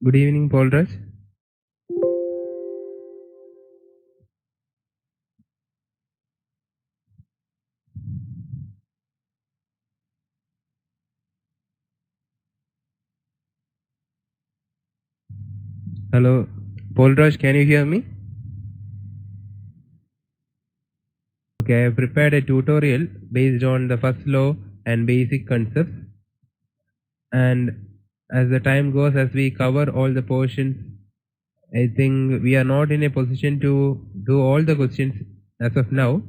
Good evening, Paul Raj. Hello, Paul Raj, can you hear me? Okay, I have prepared a tutorial based on the first law and basic concepts. And as the time goes, as we cover all the portions, I think we are not in a position to do all the questions as of now.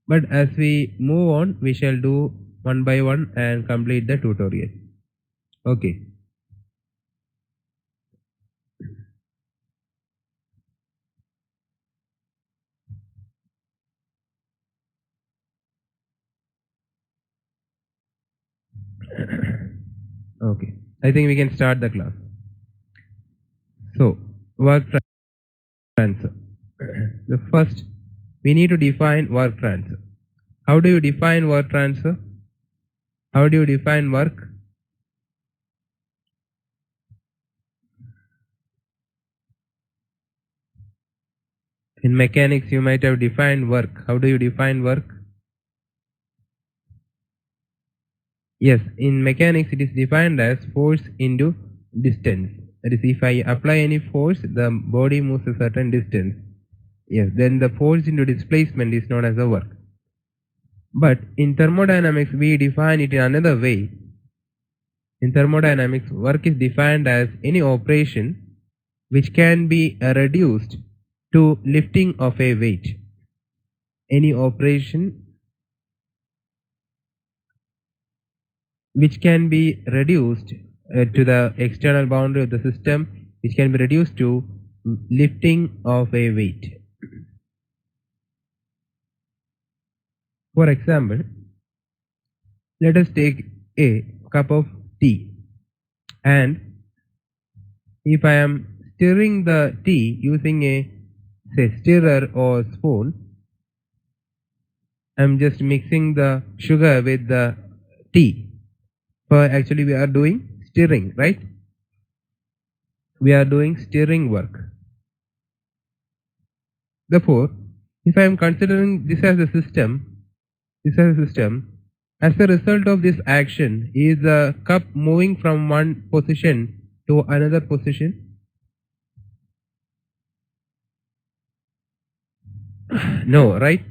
But as we move on, we shall do one by one and complete the tutorial. Okay. Okay. I think we can start the class. So, work transfer. The first, we need to define work transfer. How do you define work transfer? How do you define work? In mechanics, you might have defined work. How do you define work? Yes, in mechanics, it is defined as force into distance. That is, if I apply any force, the body moves a certain distance. Yes, then the force into displacement is known as the work. But in thermodynamics, we define it in another way. In thermodynamics, work is defined as any operation which can be reduced to lifting of a weight. Any operation which can be reduced to the external boundary of the system, which can be reduced to lifting of a weight. For example, let us take a cup of tea, and if I am stirring the tea using a stirrer or spoon, I am just mixing the sugar with the tea. But actually we are doing stirring, right? We are doing stirring work. Therefore, if I am considering this as a system, as a result of this action, is the cup moving from one position to another position? No, right?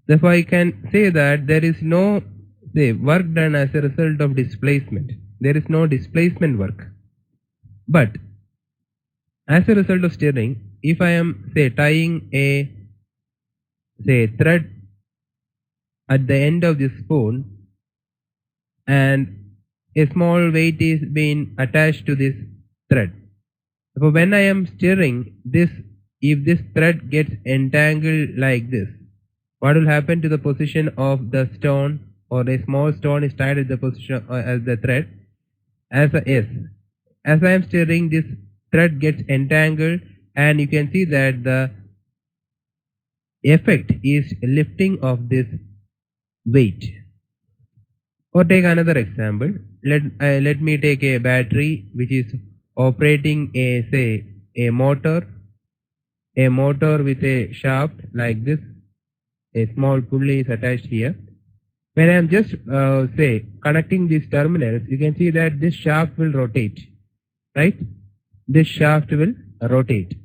Therefore, I can say that there is no work done as a result of displacement. There is no displacement work. But as a result of stirring, if I am tying a thread at the end of this spoon, and a small weight is being attached to this thread. So when I am stirring this, if this thread gets entangled like this, what will happen to the position of the stone, or a small stone is tied at the position as the thread? As I am stirring, this thread gets entangled, and you can see that the effect is lifting of this weight. Or take another example. Let me take a battery which is operating a motor with a shaft like this. A small pulley is attached here. When I am just connecting these terminals, you can see that this shaft will rotate, right? This shaft will rotate.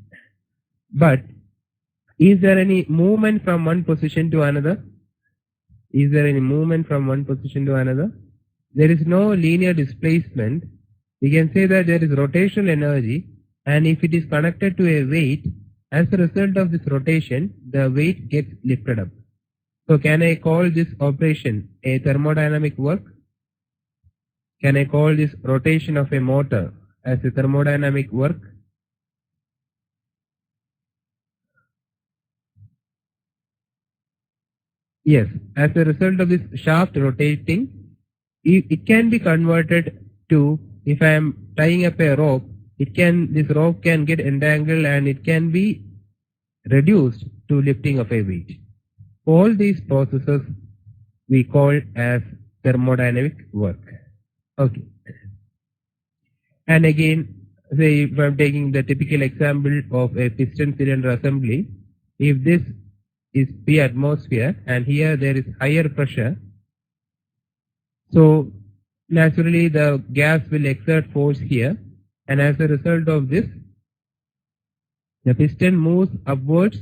But is there any movement from one position to another? Is there any movement from one position to another? There is no linear displacement. We can say that there is rotational energy, and if it is connected to a weight, as a result of this rotation, the weight gets lifted up. So can I call this operation a thermodynamic work? Can I call this rotation of a motor as a thermodynamic work? Yes, as a result of this shaft rotating, it can be converted to, if I am tying up a rope, this rope can get entangled and it can be reduced to lifting of a weight. All these processes we call as thermodynamic work. Okay. And again, say if I'm taking the typical example of a piston cylinder assembly, if this is P atmosphere and here there is higher pressure, so naturally the gas will exert force here, and as a result of this, the piston moves upwards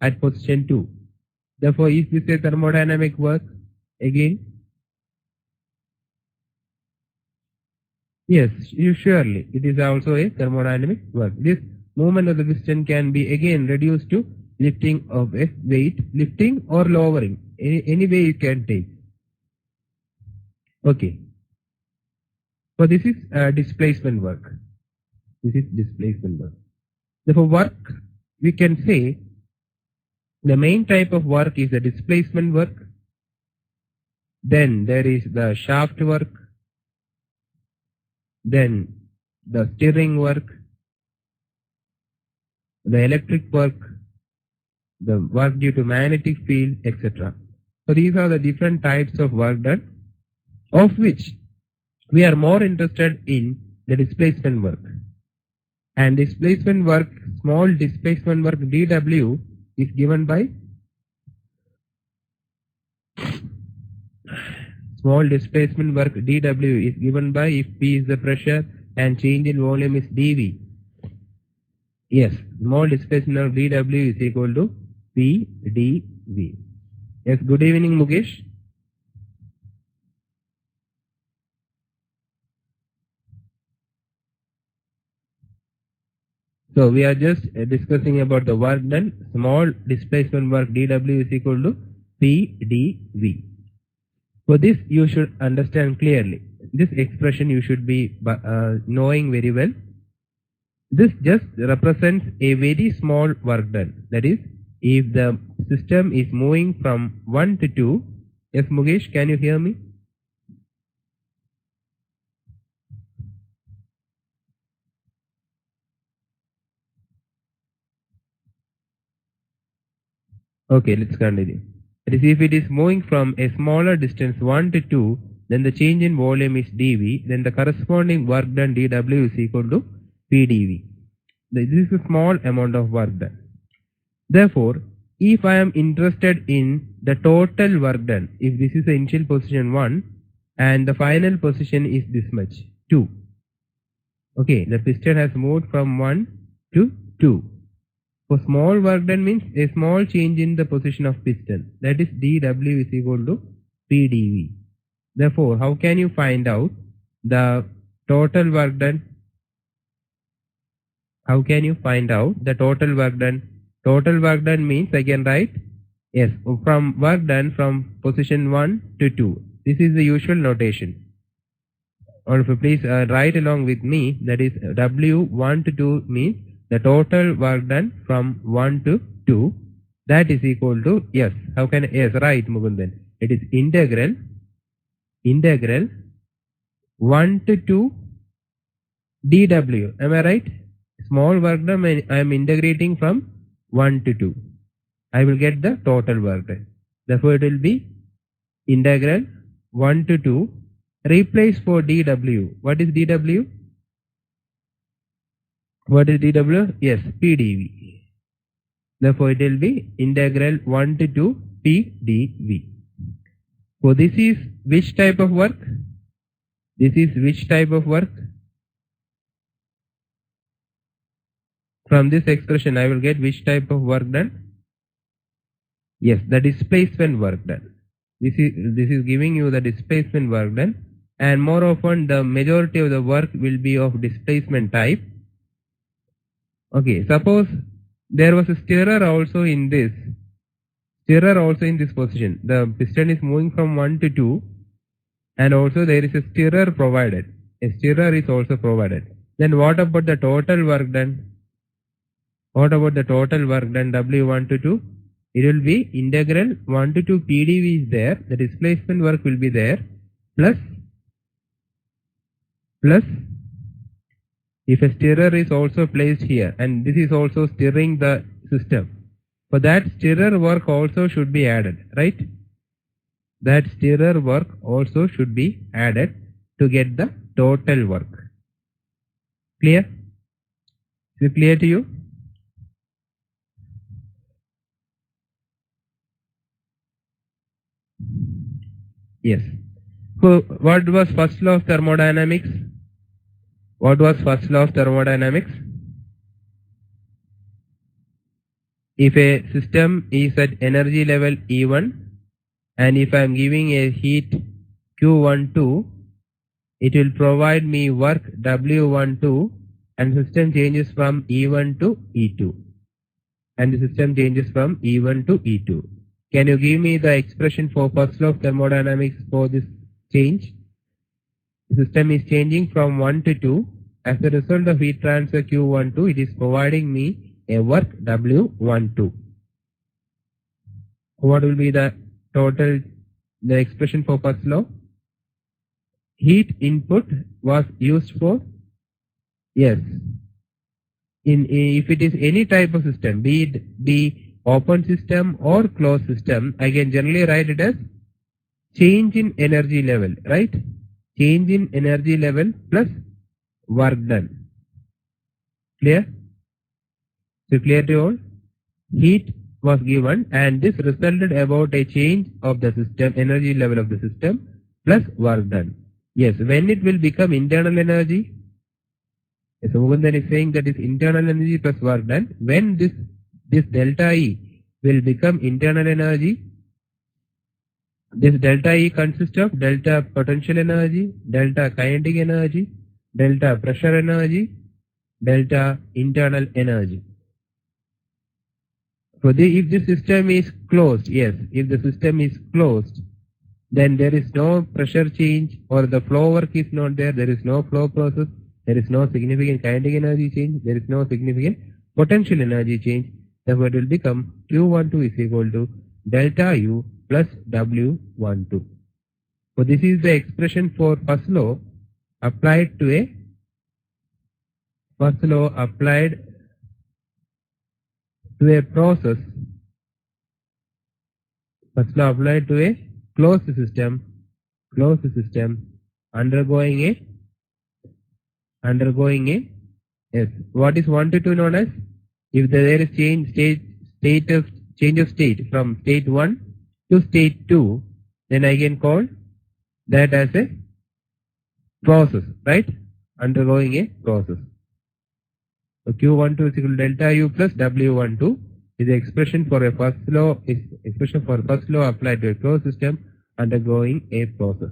at position 2. Therefore, is this a thermodynamic work? Again, yes, surely it is also a thermodynamic work. This movement of the piston can be again reduced to lifting of a weight, lifting or lowering, any way you can take. Okay. So this is displacement work. This is displacement work. Therefore, work, we can say the main type of work is the displacement work. Then there is the shaft work. Then the steering work, the electric work, the work due to magnetic field, etc. So these are the different types of work done, of which we are more interested in the displacement work. And displacement work, small displacement work dW is given by small displacement work dW is given by if P is the pressure and change in volume is dV. Yes, small displacement of dW is equal to P dV. Yes, good evening Mukesh. So we are just discussing about the work done. Small displacement work dW is equal to P dV. For this you should understand clearly. This expression you should be knowing very well. This just represents a very small work done. That is, if the system is moving from 1 to 2. Yes, Mukesh, can you hear me? Okay, let's continue. That is, if it is moving from a smaller distance 1 to 2, then the change in volume is dV, then the corresponding work done dW is equal to PdV. This is a small amount of work done. Therefore, if I am interested in the total work done, if this is the initial position 1 and the final position is this much, 2. Okay, the piston has moved from 1 to 2. So small work done means a small change in the position of piston. That is dW is equal to PdV. Therefore, how can you find out the total work done? How can you find out the total work done? Total work done means I can write, yes, from work done from position 1 to 2. This is the usual notation. Or please write along with me, that is W1 to 2 means the total work done from 1 to 2. That is equal to, yes, how can, yes, right Mukundan. It is integral 1 to 2 dW. Am I right? Small work done I am integrating from 1 to 2. I will get the total work done. Therefore, it will be integral 1 to 2. Replace for dW. What is dW? What is dW? Yes, PdV. Therefore, it will be integral 1 to 2 PdV. So, this is which type of work? This is which type of work? From this expression, I will get which type of work done? Yes, the displacement work done. This is giving you the displacement work done, and more often the majority of the work will be of displacement type. Okay, suppose there was a stirrer also in this position. The piston is moving from 1 to 2, and also there is a stirrer provided. A stirrer is also provided. Then what about the total work done? What about the total work done W1 to 2? It will be integral 1 to 2 PdV is there. The displacement work will be there. Plus if a stirrer is also placed here, and this is also stirring the system. For that stirrer work also should be added, right? That stirrer work also should be added to get the total work. Clear? Is it clear to you? Yes. So what was first law of thermodynamics? What was first law of thermodynamics? If a system is at energy level E1 and if I am giving a heat Q12, it will provide me work W12 and system changes from E1 to E2. And the system changes from E1 to E2. Can you give me the expression for first law of thermodynamics for this change? The system is changing from 1 to 2. As a result of heat transfer Q12, it is providing me a work W12. What will be the expression for first law? Heat input was used for, yes, if it is any type of system, be it the open system or closed system, I can generally write it as change in energy level, right? Change in energy level plus work done. Clear? So clear to all? Heat was given and this resulted about a change of the system, energy level of the system plus work done. Yes, when it will become internal energy? Yes, Mukundan is saying that is internal energy plus work done. When this delta E will become internal energy, this delta E consists of delta potential energy, delta kinetic energy, delta pressure energy, delta internal energy. So if the system is closed, yes, if the system is closed, then there is no pressure change or the flow work is not there, there is no flow process, there is no significant kinetic energy change, there is no significant potential energy change. Therefore, it will become Q12 is equal to delta U plus W12. So this is the expression for first law applied to a process. First law applied to a closed system undergoing a yes. What is 1 to 2 known as? If there is change of state from state 1 to state 2, then I can call that as a process, right? Undergoing a process. So Q12 is equal to delta U plus W12 is the expression for first law applied to a closed system undergoing a process.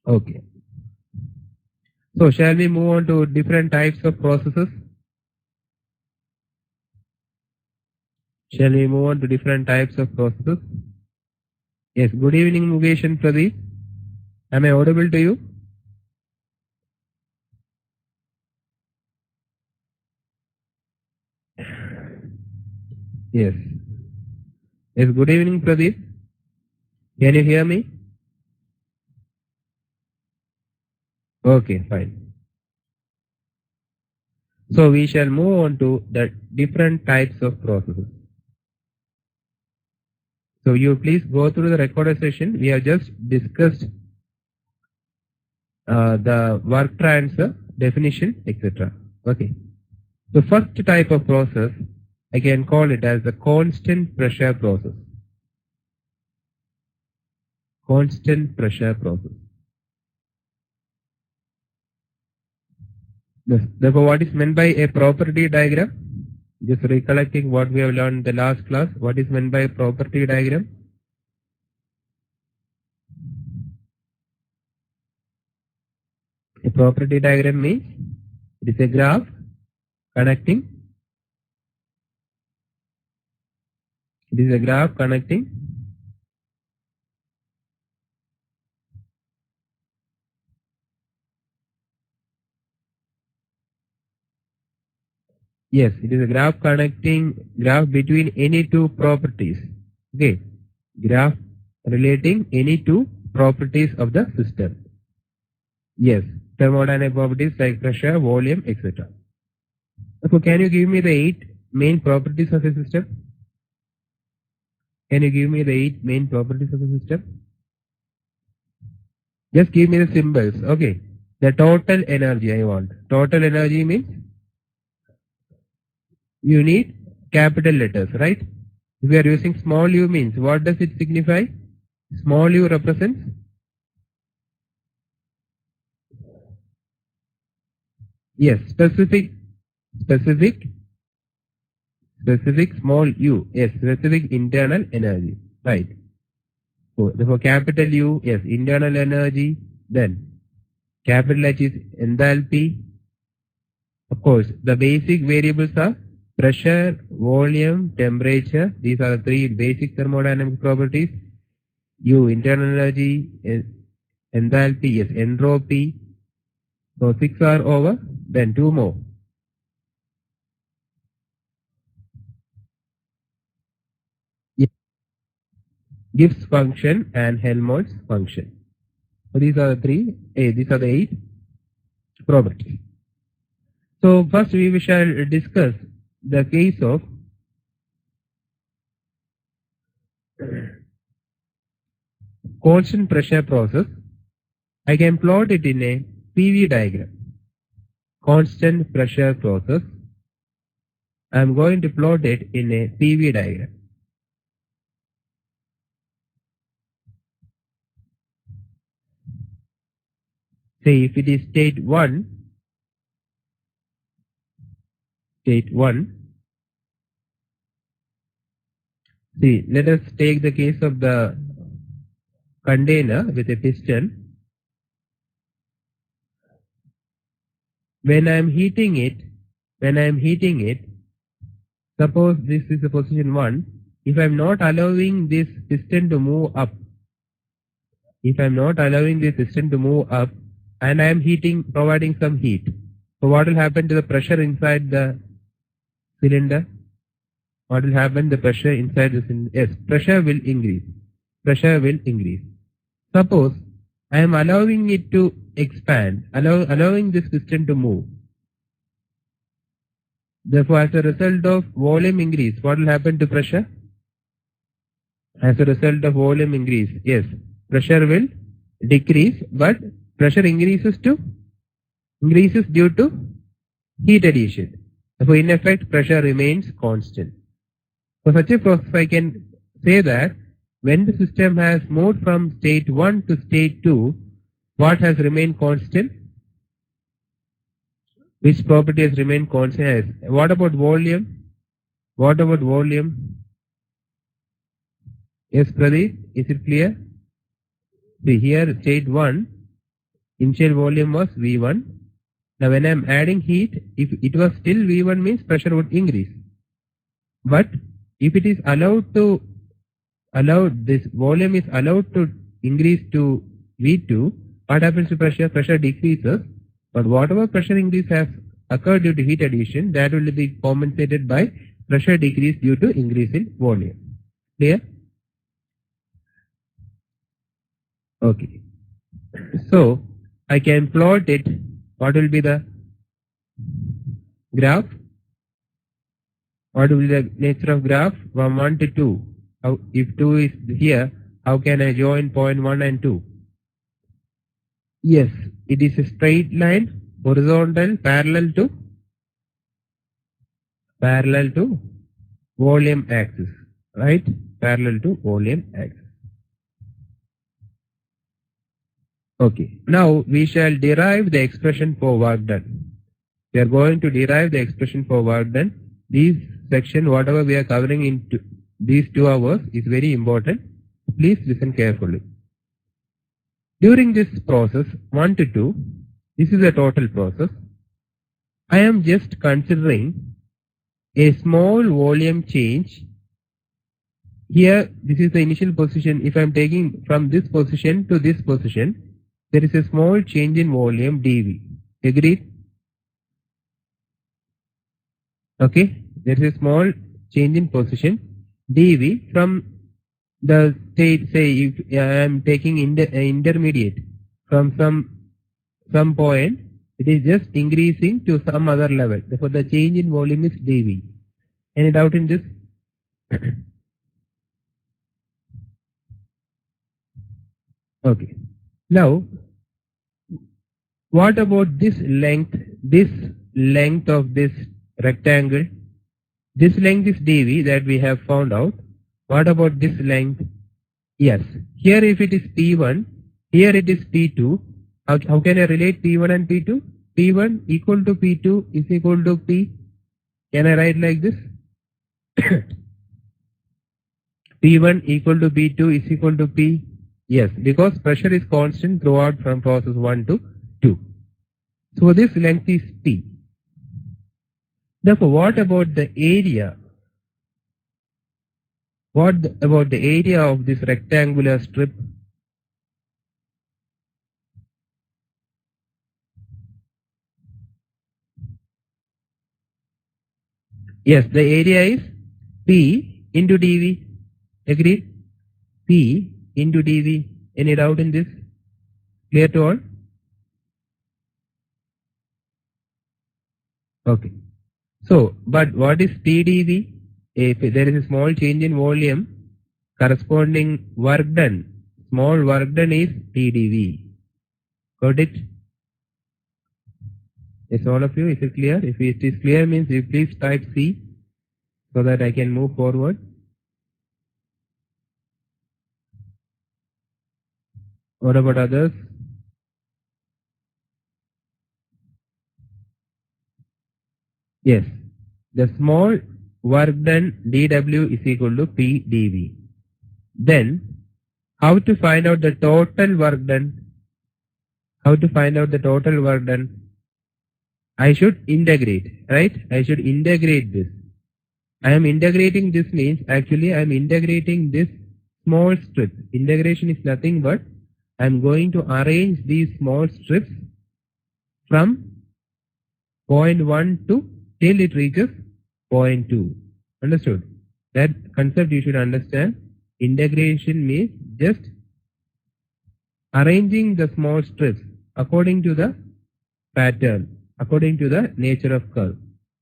Okay. So shall we move on to different types of processes? Shall we move on to different types of processes? Yes. Good evening, Mukesh and Pradeep. Am I audible to you? Yes. Yes. Good evening, Pradeep. Can you hear me? Okay, fine. So we shall move on to the different types of processes. So you please go through the recorded session. We have just discussed the work transfer, definition, etc. Okay. The first type of process, I can call it as the constant pressure process. Constant pressure process. Therefore, what is meant by a property diagram? Just recollecting what we have learned in the last class. What is meant by a property diagram? A property diagram means it is a graph connecting. It is a graph connecting yes, it is a graph between any two properties. Okay, graph relating any two properties of the system. Yes, thermodynamic properties like pressure, volume, etc. So can you give me the 8 main properties of a system? Can you give me the 8 main properties of a system? Just give me the symbols. Okay. The total energy I want. Total energy means you need capital letters, right? If we are using small u means what does it signify? Small u represents yes, specific small u, yes, specific internal energy, right? So therefore capital U, yes, internal energy, then capital H is enthalpy. Of course, the basic variables are pressure, volume, temperature. These are the three basic thermodynamic properties. U, internal energy, enthalpy, yes, entropy. So 6 are over, then 2 more. Yes, Gibbs function and Helmholtz function. So these are the these are the 8 properties. So first we shall discuss the case of constant pressure process. I can plot it in a PV diagram. Constant pressure process. I am going to plot it in a PV diagram. Say if it is state 1, see let us take the case of the container with a piston. When I am heating it, suppose this is the position 1, if I am not allowing this piston to move up, and I am providing some heat, so what will happen to the pressure inside the cylinder? What will happen? The pressure inside the cylinder, yes, pressure will increase. Suppose I am allowing it to expand, allowing this piston to move. Therefore, as a result of volume increase, what will happen to pressure? As a result of volume increase, yes, pressure will decrease, but pressure increases due to heat addition. Therefore, in effect, pressure remains constant. For such a process, I can say that when the system has moved from state 1 to state 2, what has remained constant? Which property has remained constant? What about volume? Yes, Pradeep, is it clear? See here, state 1, initial volume was V1. Now when I am adding heat, if it was still V1 means pressure would increase. But if it is this volume is allowed to increase to V2, what happens to pressure? Pressure decreases, but whatever pressure increase has occurred due to heat addition, that will be compensated by pressure decrease due to increase in volume. Clear? Okay. So I can plot it. What will be the graph? What will be the nature of graph? From 1 to 2. If 2 is here, how can I join point 1 and 2? Yes, it is a straight line, horizontal, parallel to volume axis, right? Parallel to volume axis. Okay, now we shall derive the expression for work done. We are going to derive the expression for work done. This section, whatever we are covering in these 2 hours, is very important. Please listen carefully. During this process 1 to 2, this is a total process. I am just considering a small volume change. Here, this is the initial position. If I am taking from this position to this position, there is a small change in volume dV. Agreed? Okay, there is a small change in position dV from the state. Say if I am taking intermediate from some point, it is just increasing to some other level. Therefore, the change in volume is dV. Any doubt in this? Okay. Now, What about this length? This length of this rectangle? This length is dv that we have found out. What about this length? Yes. Here if it is P1, here it is P2. How can I relate P1 and P2? P1 equal to P2 is equal to P. Can I write like this? P1 equal to P2 is equal to P. Yes, because pressure is constant throughout from process 1 to 2. So this length is P. Therefore, what about the area? What about the area of this rectangular strip? Yes, the area is P into dV. Agreed? P into dV. Any doubt in this? Clear to all? Okay. So, but what is P dV? If there is a small change in volume, corresponding work done, small work done is P dV. Got it? Yes, all of you, is it clear? If it is clear means you please type C so that I can move forward. What about others? Yes, the small work done dW is equal to P dV. Then, how to find out the total work done? How to find out the total work done? I should integrate, right? I should integrate this. I am integrating this means actually I am integrating this small strip. Integration is nothing but I am going to arrange these small strips from point 1 to till it reaches point 2. Understood? That concept you should understand. Integration means just arranging the small strips according to the pattern, according to the nature of curve.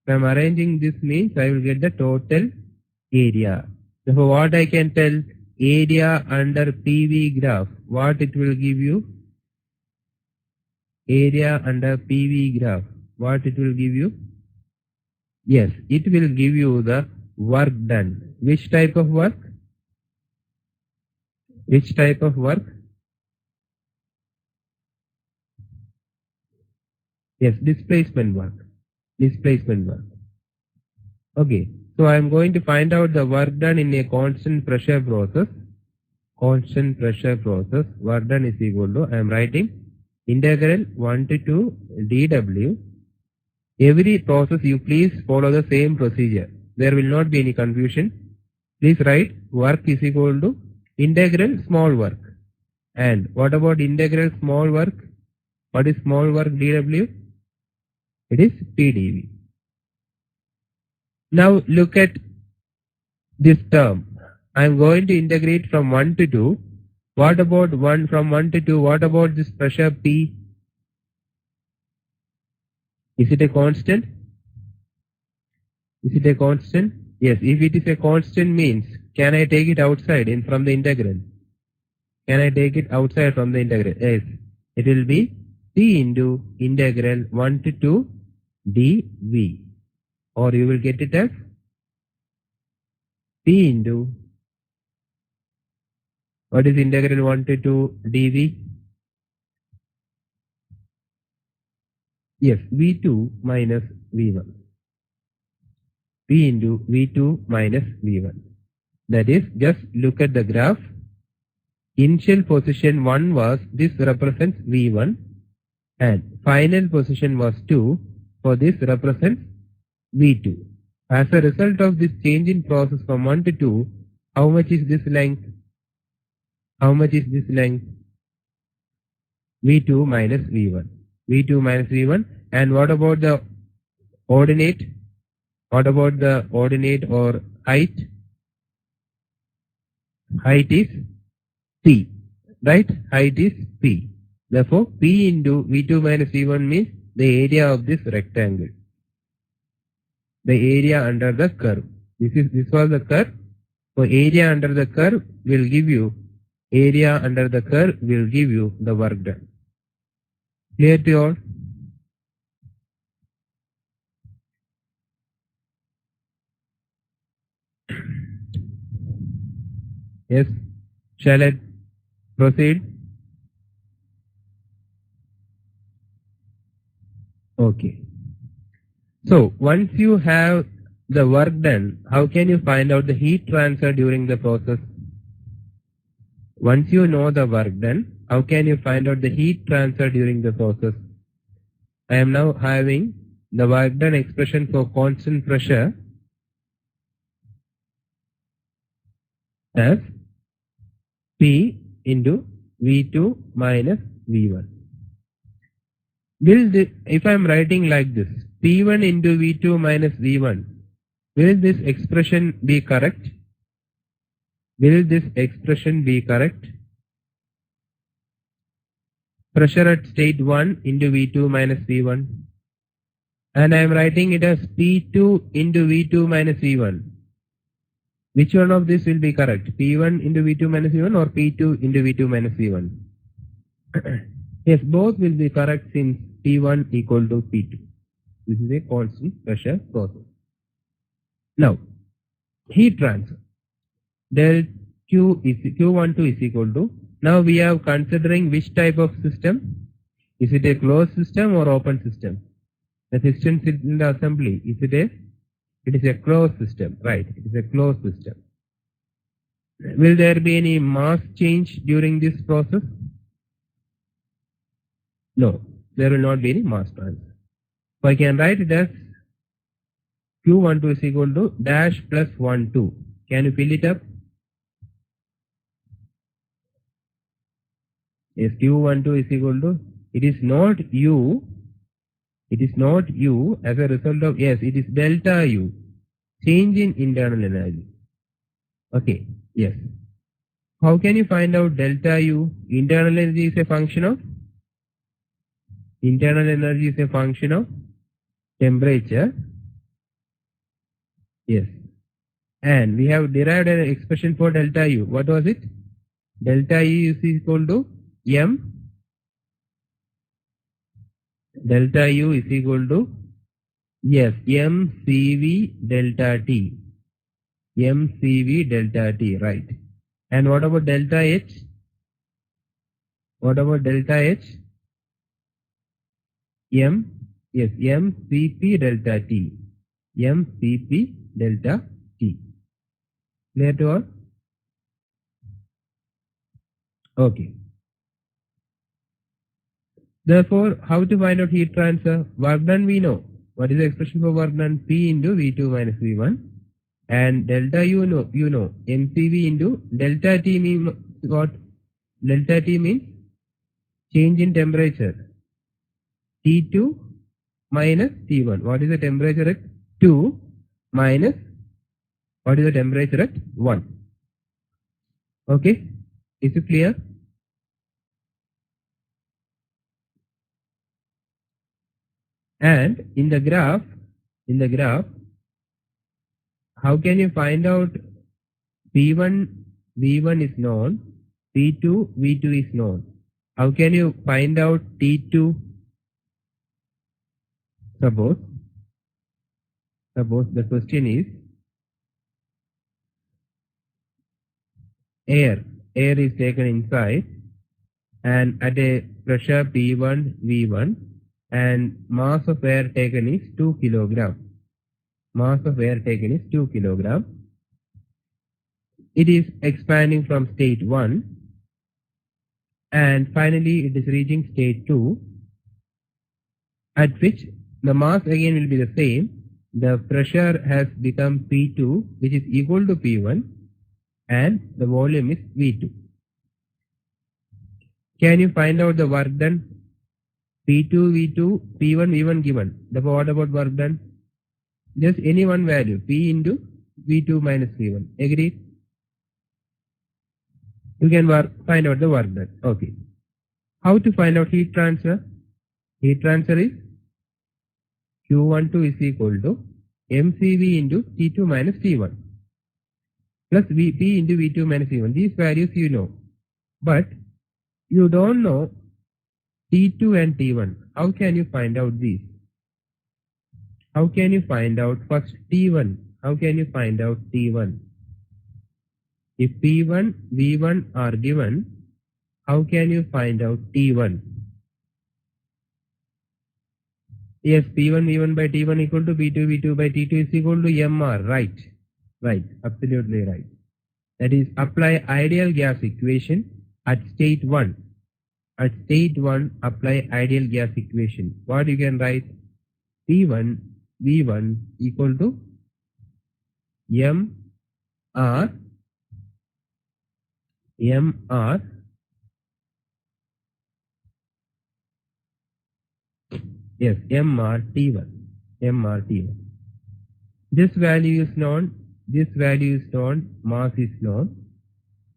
If I am arranging this means I will get the total area. Therefore, what I can tell, area under PV graph, what it will give you? Area under PV graph, what it will give you? Yes, it will give you the work done. Which type of work? Which type of work? Yes, displacement work. Displacement work. Okay, so I am going to find out the work done in a constant pressure process. Constant pressure process, work done is equal to, I am writing integral 1 to 2 dW. Every process you please follow the same procedure. There will not be any confusion. Please write work is equal to integral small work. And what about integral small work? What is small work dW? It is PdV. Now look at this term. I am going to integrate from 1 to 2. What about from 1 to 2? What about this pressure P? Is it a constant? Is it a constant? Yes, if it is a constant means, can I take it outside from the integral? Can I take it outside from the integral? Yes, it will be P into integral 1 to 2 dV. Or you will get it as P into, what is integral 1 to 2 dV? Yes, V2 minus V1. P into V2 minus V1. That is, just look at the graph. Initial position 1 was, this represents V1, and final position was 2, for this represents V2. As a result of this change in process from 1 to 2, how much is this length? How much is this length? V2 minus V1. V2 minus V1. And what about the ordinate? What about the ordinate or height? Height is P, right? Height is P. Therefore, P into V2 minus V1 means the area of this rectangle. The area under the curve. This was the curve. So area under the curve will give you, area under the curve will give you the work done. Clear to all? Yes. Shall I proceed? Okay. So once you have the work done, how can you find out the heat transfer during the process? Once you know the work done, how can you find out the heat transfer during the process? I am now having the work done expression for constant pressure as P into V2 minus V1. If I am writing like this, P1 into V2 minus V1, will this expression be correct? Will this expression be correct? Pressure at state 1 into V2 minus V1. And I am writing it as P2 into V2 minus V1. Which one of this will be correct? P1 into V2 minus V1 or P2 into V2 minus V1? Yes, both will be correct since P1 equal to P2. This is a constant pressure process. Now, heat transfer. Del Q12 is equal to, now we are considering which type of system? Is it a closed system or open system? The system in the assembly, it is a closed system, right? It is a closed system. Will there be any mass change during this process? No, there will not be any mass transfer. So I can write it as Q12 is equal to dash plus 1, 2. Can you fill it up? Yes, Q12 is equal to, it is not U as a result of, yes, it is delta U, change in internal energy. Okay, yes. How can you find out delta U? Internal energy is a function of temperature. Yes. And we have derived an expression for delta U. What was it? Delta U is equal to M. Delta U is equal to, yes, mCV delta T. mCV delta T, right. And what about delta H? What about delta H? mCP delta T. mCP delta T. Clear to all? Okay. Therefore, how to find out heat transfer? Work done we know. What is the expression for work done? P into V2 minus V1. And delta U you know. mCV into delta T means what? Delta T means change in temperature. T2 minus T1. What is the temperature at 2 minus what is the temperature at 1? Okay. Is it clear? And in the graph, how can you find out P1, V1 is known, P2, V2 is known. How can you find out T2? Suppose the question is air is taken inside and at a pressure P1, V1 and mass of air taken is 2 kilogram. Mass of air taken is 2 kilogram. It is expanding from state 1 and finally it is reaching state 2 at which the mass again will be the same. The pressure has become P2 which is equal to P1 and the volume is V2. Can you find out the work done? P2, V2, P1, V1 given. Therefore, what about work done? Just any one value, P into V2 minus V1. Agreed? You can find out the work done. Okay. How to find out heat transfer? Heat transfer is Q12 is equal to mCV into T2 minus T1 plus P into V2 minus V1. These values you know. But you don't know T2 and T1. How can you find out these? How can you find out first T1? How can you find out T1? If P1, V1 are given, how can you find out T1? Yes, P1, V1 by T1 equal to P2, V2 by T2 is equal to MR. Right. Right. Absolutely right. That is, apply ideal gas equation at state 1. At state 1, apply ideal gas equation. What you can write? P1, V1 equal to MR, MR, yes, MRT1, MRT1. This value is known, mass is known.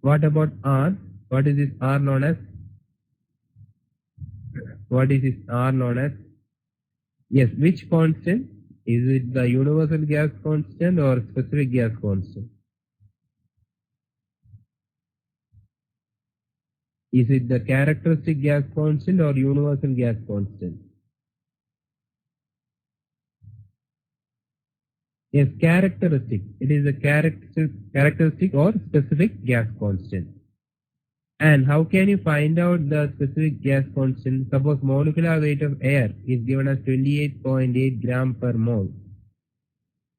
What about R? What is this R known as? What is this R known as? Yes, which constant? Is it the universal gas constant or specific gas constant? Is it the characteristic gas constant or universal gas constant? Yes, characteristic. It is a characteristic or specific gas constant. And how can you find out the specific gas constant? Suppose molecular weight of air is given as 28.8 gram per mole.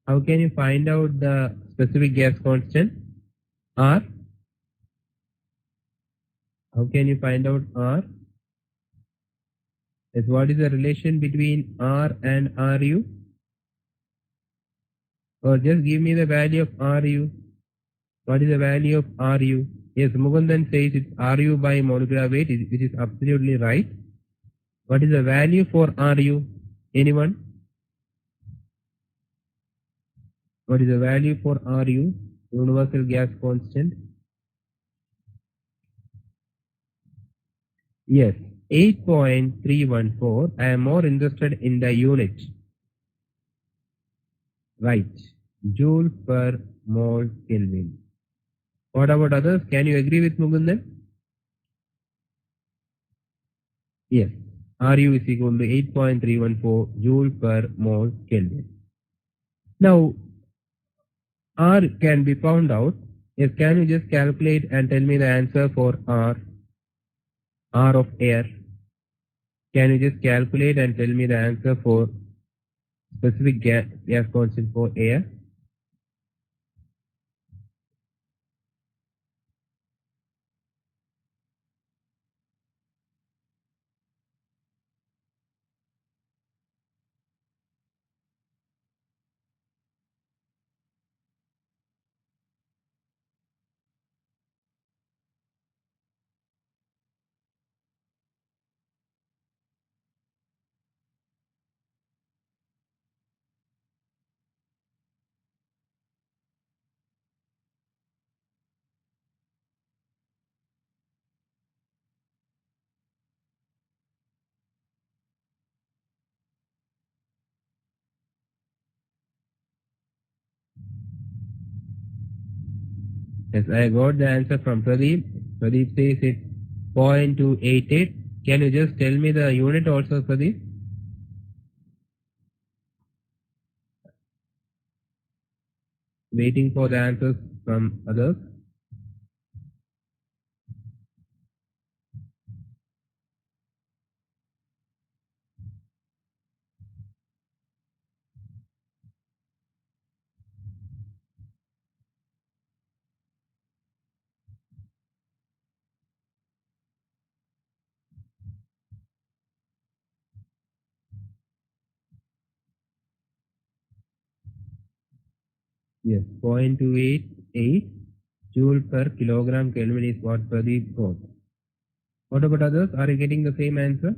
How can you find out the specific gas constant? R. How can you find out R? Yes, what is the relation between R and RU? Or just give me the value of RU. What is the value of RU? Yes, Mukundan says it's RU by molecular weight, which is absolutely right. What is the value for RU? Anyone? What is the value for RU? Universal gas constant. Yes, 8.314. I am more interested in the unit. Right. Joule per mole Kelvin. What about others? Can you agree with Mukundan? Yes. RU is equal to 8.314 Joule per mole Kelvin. Now, R can be found out. Yes, can you just calculate and tell me the answer for R? R of air. Can you just calculate and tell me the answer for specific gas constant for air? Yes, I got the answer from Pradeep. Pradeep says it's 0.288. Can you just tell me the unit also, Pradeep? Waiting for the answers from others. Yes, 0.288 joule per kilogram Kelvin is what Pradeep got. What about others? Are you getting the same answer?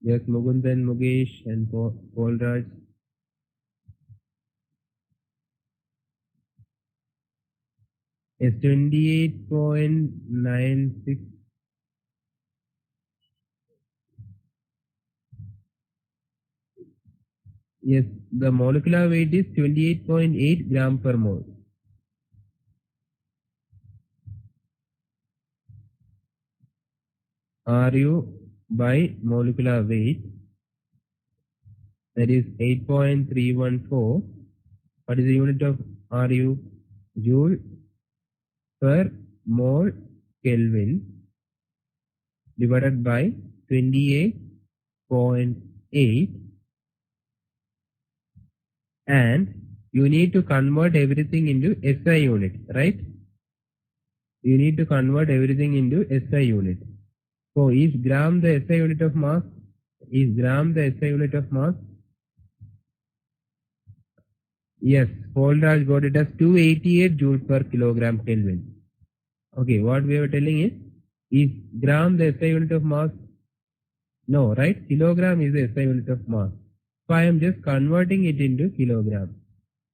Yes, Mukundan, Mukesh and Paul Raj. Yes, 28.96. Yes, the molecular weight is 28.8 gram per mole. Ru by molecular weight, that is 8.314. What is the unit of Ru? Joule per mole Kelvin divided by 28.8, and you need to convert everything into SI unit, right? You need to convert everything into SI unit. So is gram the SI unit of mass? Is gram the SI unit of mass? Yes, Paul-Raj got it as 288 joule per kilogram Kelvin. Okay, what we were telling is gram the SI unit of mass? No, right? Kilogram is the SI unit of mass. So I am just converting it into kilogram.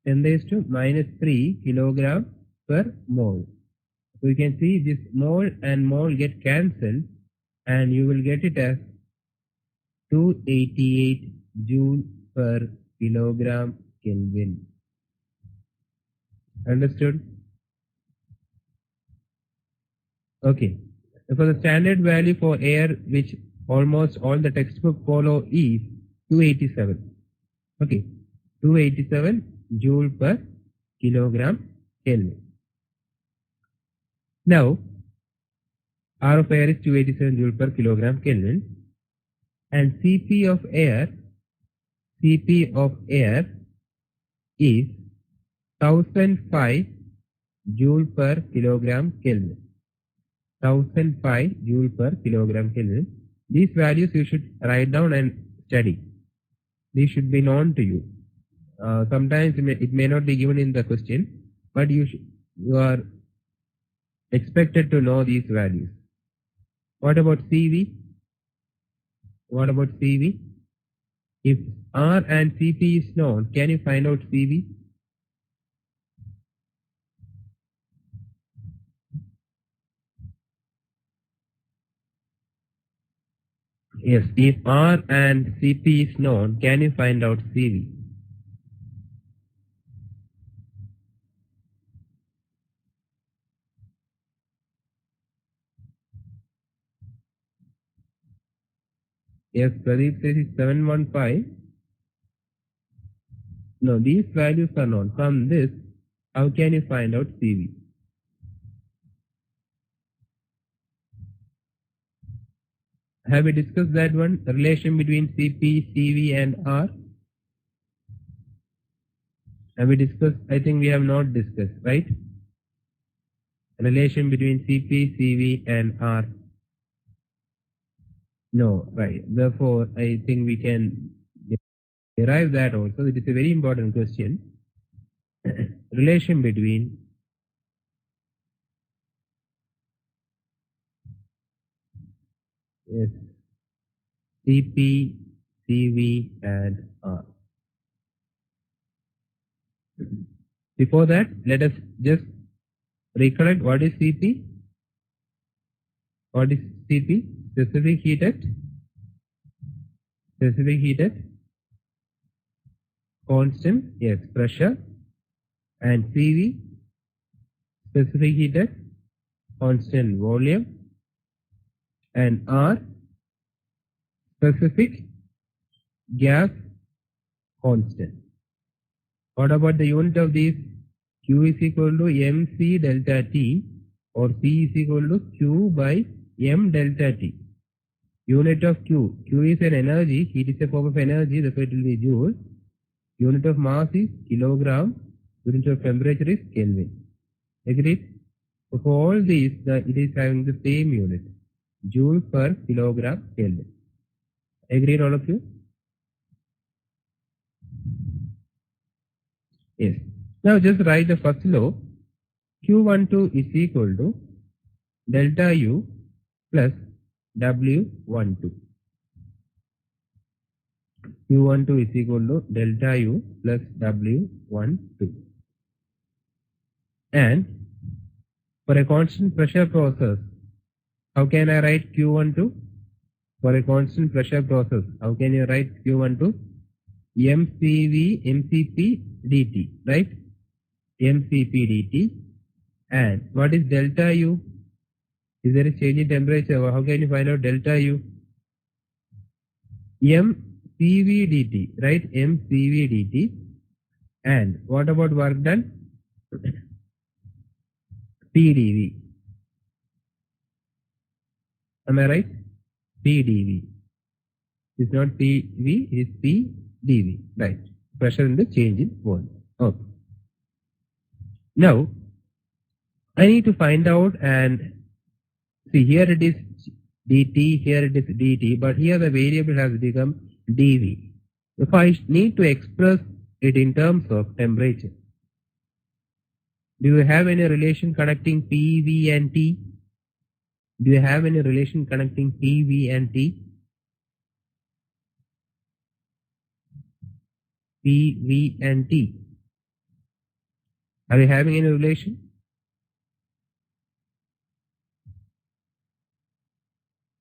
10 raised to minus 3 kilogram per mole. So you can see this mole and mole get cancelled, and you will get it as 288 joule per kilogram Kelvin. Understood? Okay. For the standard value for air, which almost all the textbook follow, is 287. Okay. 287 joule per kilogram Kelvin. Now, R of air is 287 joule per kilogram Kelvin, and Cp of air is 1005 joule per kilogram Kelvin. 1005 joule per kilogram Kelvin. These values you should write down and study. These should be known to you. Sometimes it may not be given in the question, but you are expected to know these values. What about Cv? What about Cv? If R and Cp is known, can you find out Cv? Yes, if R and Cp is known, can you find out Cv? Yes, Pradeep says it's 715. No, these values are known. From this, how can you find out Cv? Have we discussed that one? The relation between Cp, Cv and R? Have we discussed? I think we have not discussed, right? Relation between Cp, Cv and R. No, right. Therefore, I think we can derive that also. It is a very important question. Relation between Cp, Cv and R. Before that, let us just recollect what is Cp. What is Cp? Specific heat at constant, yes, pressure, and Cv, specific heat at constant volume, and R, specific gas constant. What about the unit of these? Q is equal to mc delta T, or C is equal to Q by m delta T. Unit of Q. Q is an energy, heat is a form of energy, therefore it will be joule. Unit of mass is kilogram. Unit of temperature is Kelvin. Agreed? So for all these, it is having the same unit. Joule per kilogram Kelvin. Agreed, all of you? Yes. Now just write the first law. Q12 is equal to delta U plus W12. Q12 is equal to delta U plus W12. And for a constant pressure process, how can I write Q12? For a constant pressure process, how can you write Q12? MCP dt, right? MCP dt. And what is delta U? Is there a change in temperature? How can you find out delta U? MCV dt, right? MCV dt. And what about work done? PdV. Am I right? PdV. It's not PV, it's PdV. Right. Pressure in the change in volume. Okay. Now, I need to find out, and see, here it is dt, here it is dt, but here the variable has become dV. If I need to express it in terms of temperature, do you have any relation connecting PV and T? Do you have any relation connecting PV and T? PV and T. Are you having any relation?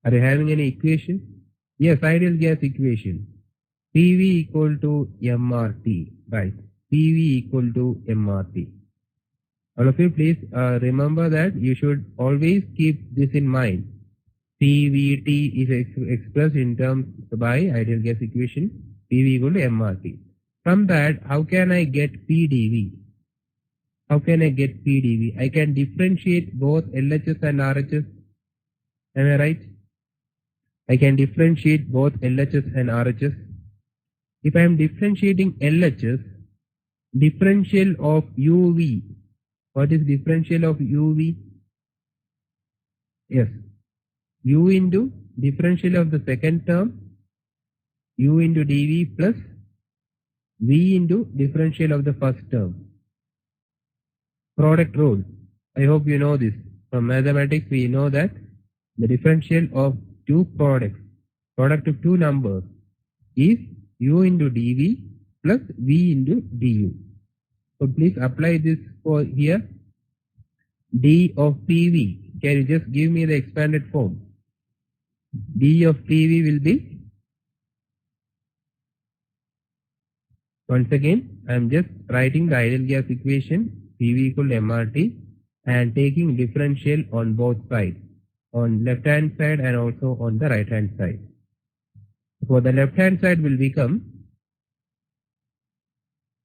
Are you having any equation? Yes, ideal gas equation. PV equal to MRT, right? PV equal to MRT. All of you please remember that you should always keep this in mind. PVT is expressed in terms by ideal gas equation, PV equal to MRT. From that, how can I get PdV? How can I get PdV? I can differentiate both LHS and RHS. Am I right? I can differentiate both LHS and RHS. If I am differentiating LHS, differential of UV. What is differential of UV? Yes. U into differential of the second term, U into dV plus V into differential of the first term. Product rule. I hope you know this. From mathematics we know that the differential of two products, product of two numbers, is U into dV plus V into du. So please apply this for here. D of PV. Can you just give me the expanded form? D of PV will be, once again, I am just writing the ideal gas equation, PV equal to MRT, and taking differential on both sides, on left hand side and also on the right hand side. For the left hand side will become,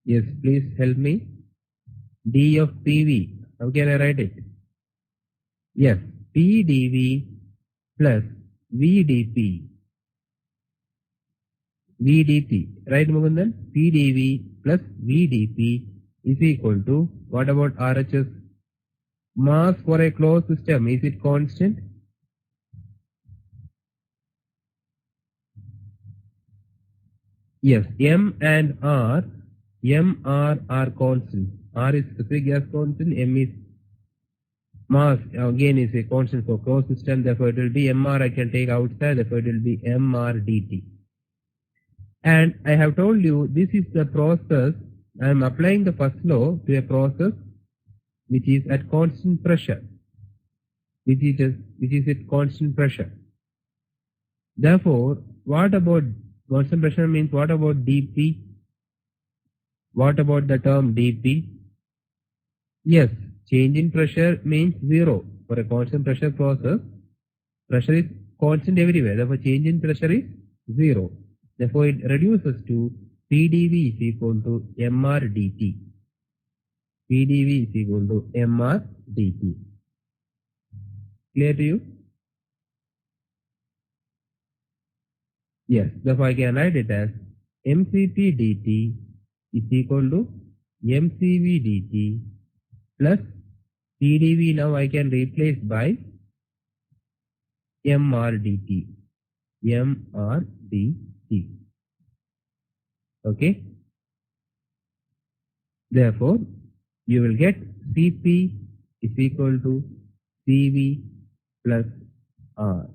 yes, please help me, D of PV. How can I write it? Yes, PdV plus VdP. VdP, right Mukundan? PdV plus VdP is equal to, what about RHS? Mass for a closed system, is it constant? Yes, M and R, MR are constant. R is specific gas constant, M is mass, again is a constant for closed system, therefore it will be MR, I can take outside, therefore it will be MR dt. And I have told you this is the process, I am applying the first law to a process which is at constant pressure, which is at constant pressure. Therefore, what about constant pressure means what about dP? What about the term dP? Yes, change in pressure means zero. For a constant pressure process, pressure is constant everywhere. Therefore, change in pressure is zero. Therefore, it reduces to PdV is equal to MR dt. PdV is equal to MR dt. Clear to you? Yes. Therefore, I can write it as MCP dt is equal to MCV dt plus PdV. Now I can replace by MR dt. MR dt. Okay. Therefore, you will get Cp is equal to Cv plus R,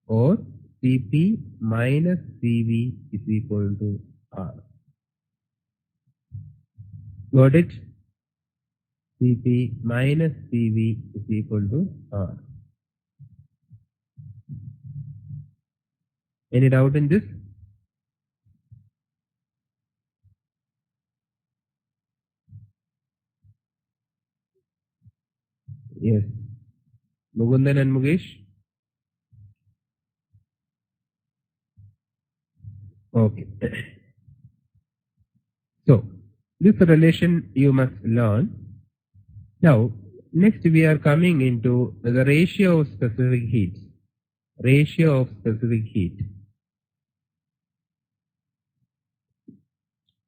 or Cp minus Cv is equal to R. Got it? Cp minus Cv is equal to R. Any doubt in this? Yes. Mugundan and Mukesh? Okay. So, this relation you must learn. Now, next we are coming into the ratio of specific heat. Ratio of specific heat.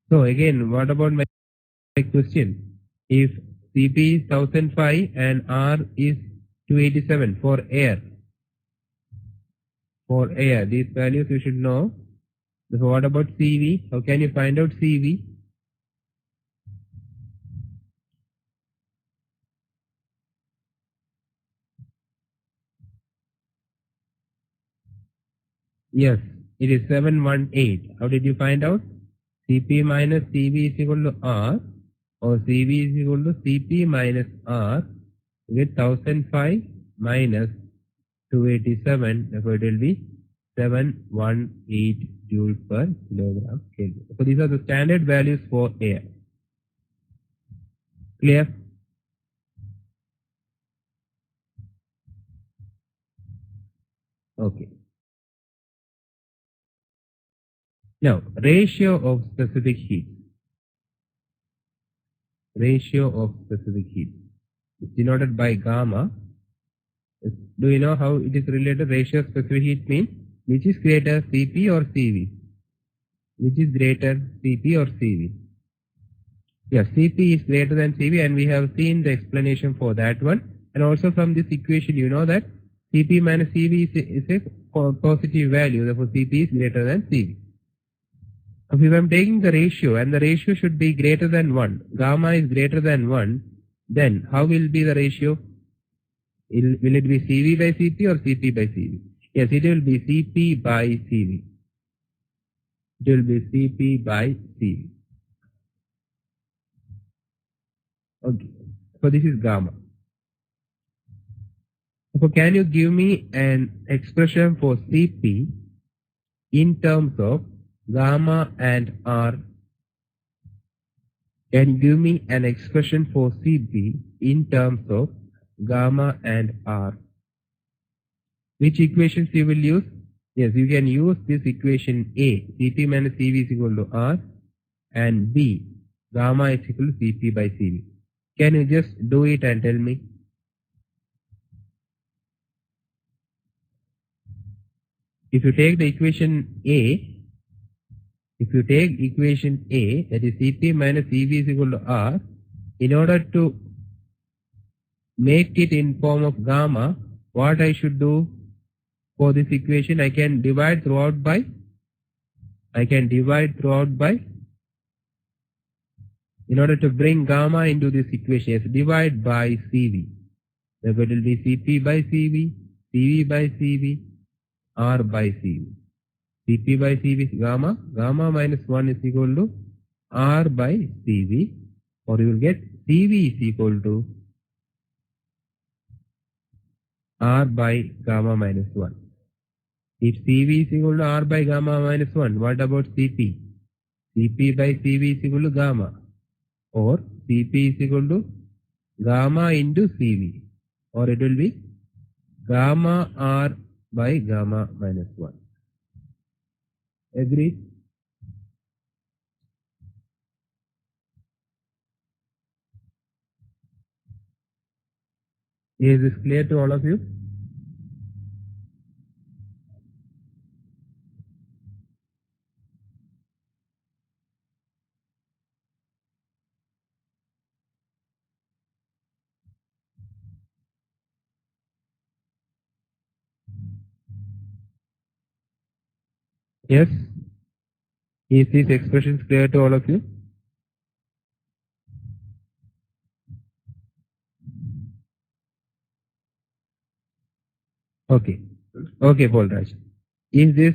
So again, what about my question? If Cp is 1005 and R is 287 for air, these values you should know. So what about Cv? How can you find out Cv? Yes, it is 718. How did you find out? Cp minus Cv is equal to R, or Cv is equal to Cp minus R with 1005 minus 287. Therefore, it will be 718 joules per kilogram Kelvin. So these are the standard values for air. Clear? Okay. Now, ratio of specific heat. Ratio of specific heat. It's denoted by gamma. Do you know how it is related? Ratio of specific heat means which is greater, Cp or Cv? Which is greater, Cp or Cv? Yes, Cp is greater than Cv, and we have seen the explanation for that one. And also from this equation, you know that Cp minus Cv is a positive value. Therefore, Cp is greater than Cv. If I am taking the ratio and the ratio should be greater than 1, gamma is greater than 1, then how will be the ratio? Will it be Cv by Cp or Cp by Cv? Yes, it will be Cp by Cv. It will be Cp by Cv. Okay. So this is gamma. So can you give me an expression for Cp in terms of gamma and R? Can you give me an expression for Cp in terms of gamma and R? Which equations you will use? Yes, you can use this equation A, Cp minus Cv is equal to R, and B, gamma is equal to Cp by Cv. Can you just do it and tell me? If you take the equation A, that is Cp minus Cv is equal to R, in order to make it in form of gamma, what I should do for this equation? I can divide throughout by, in order to bring gamma into this equation, yes, divide by Cv. Therefore, it will be Cp by Cv, Cv by Cv, R by Cv. Cp by Cv is gamma, gamma minus 1 is equal to R by Cv, or you will get Cv is equal to R by gamma minus 1. If Cv is equal to R by gamma minus 1, what about Cp? Cp by Cv is equal to gamma, or Cp is equal to gamma into Cv, or it will be gamma R by gamma minus 1. Agree? Is this clear to all of you? Yes? Is these expressions clear to all of you? Okay. Okay, Polraj. Is this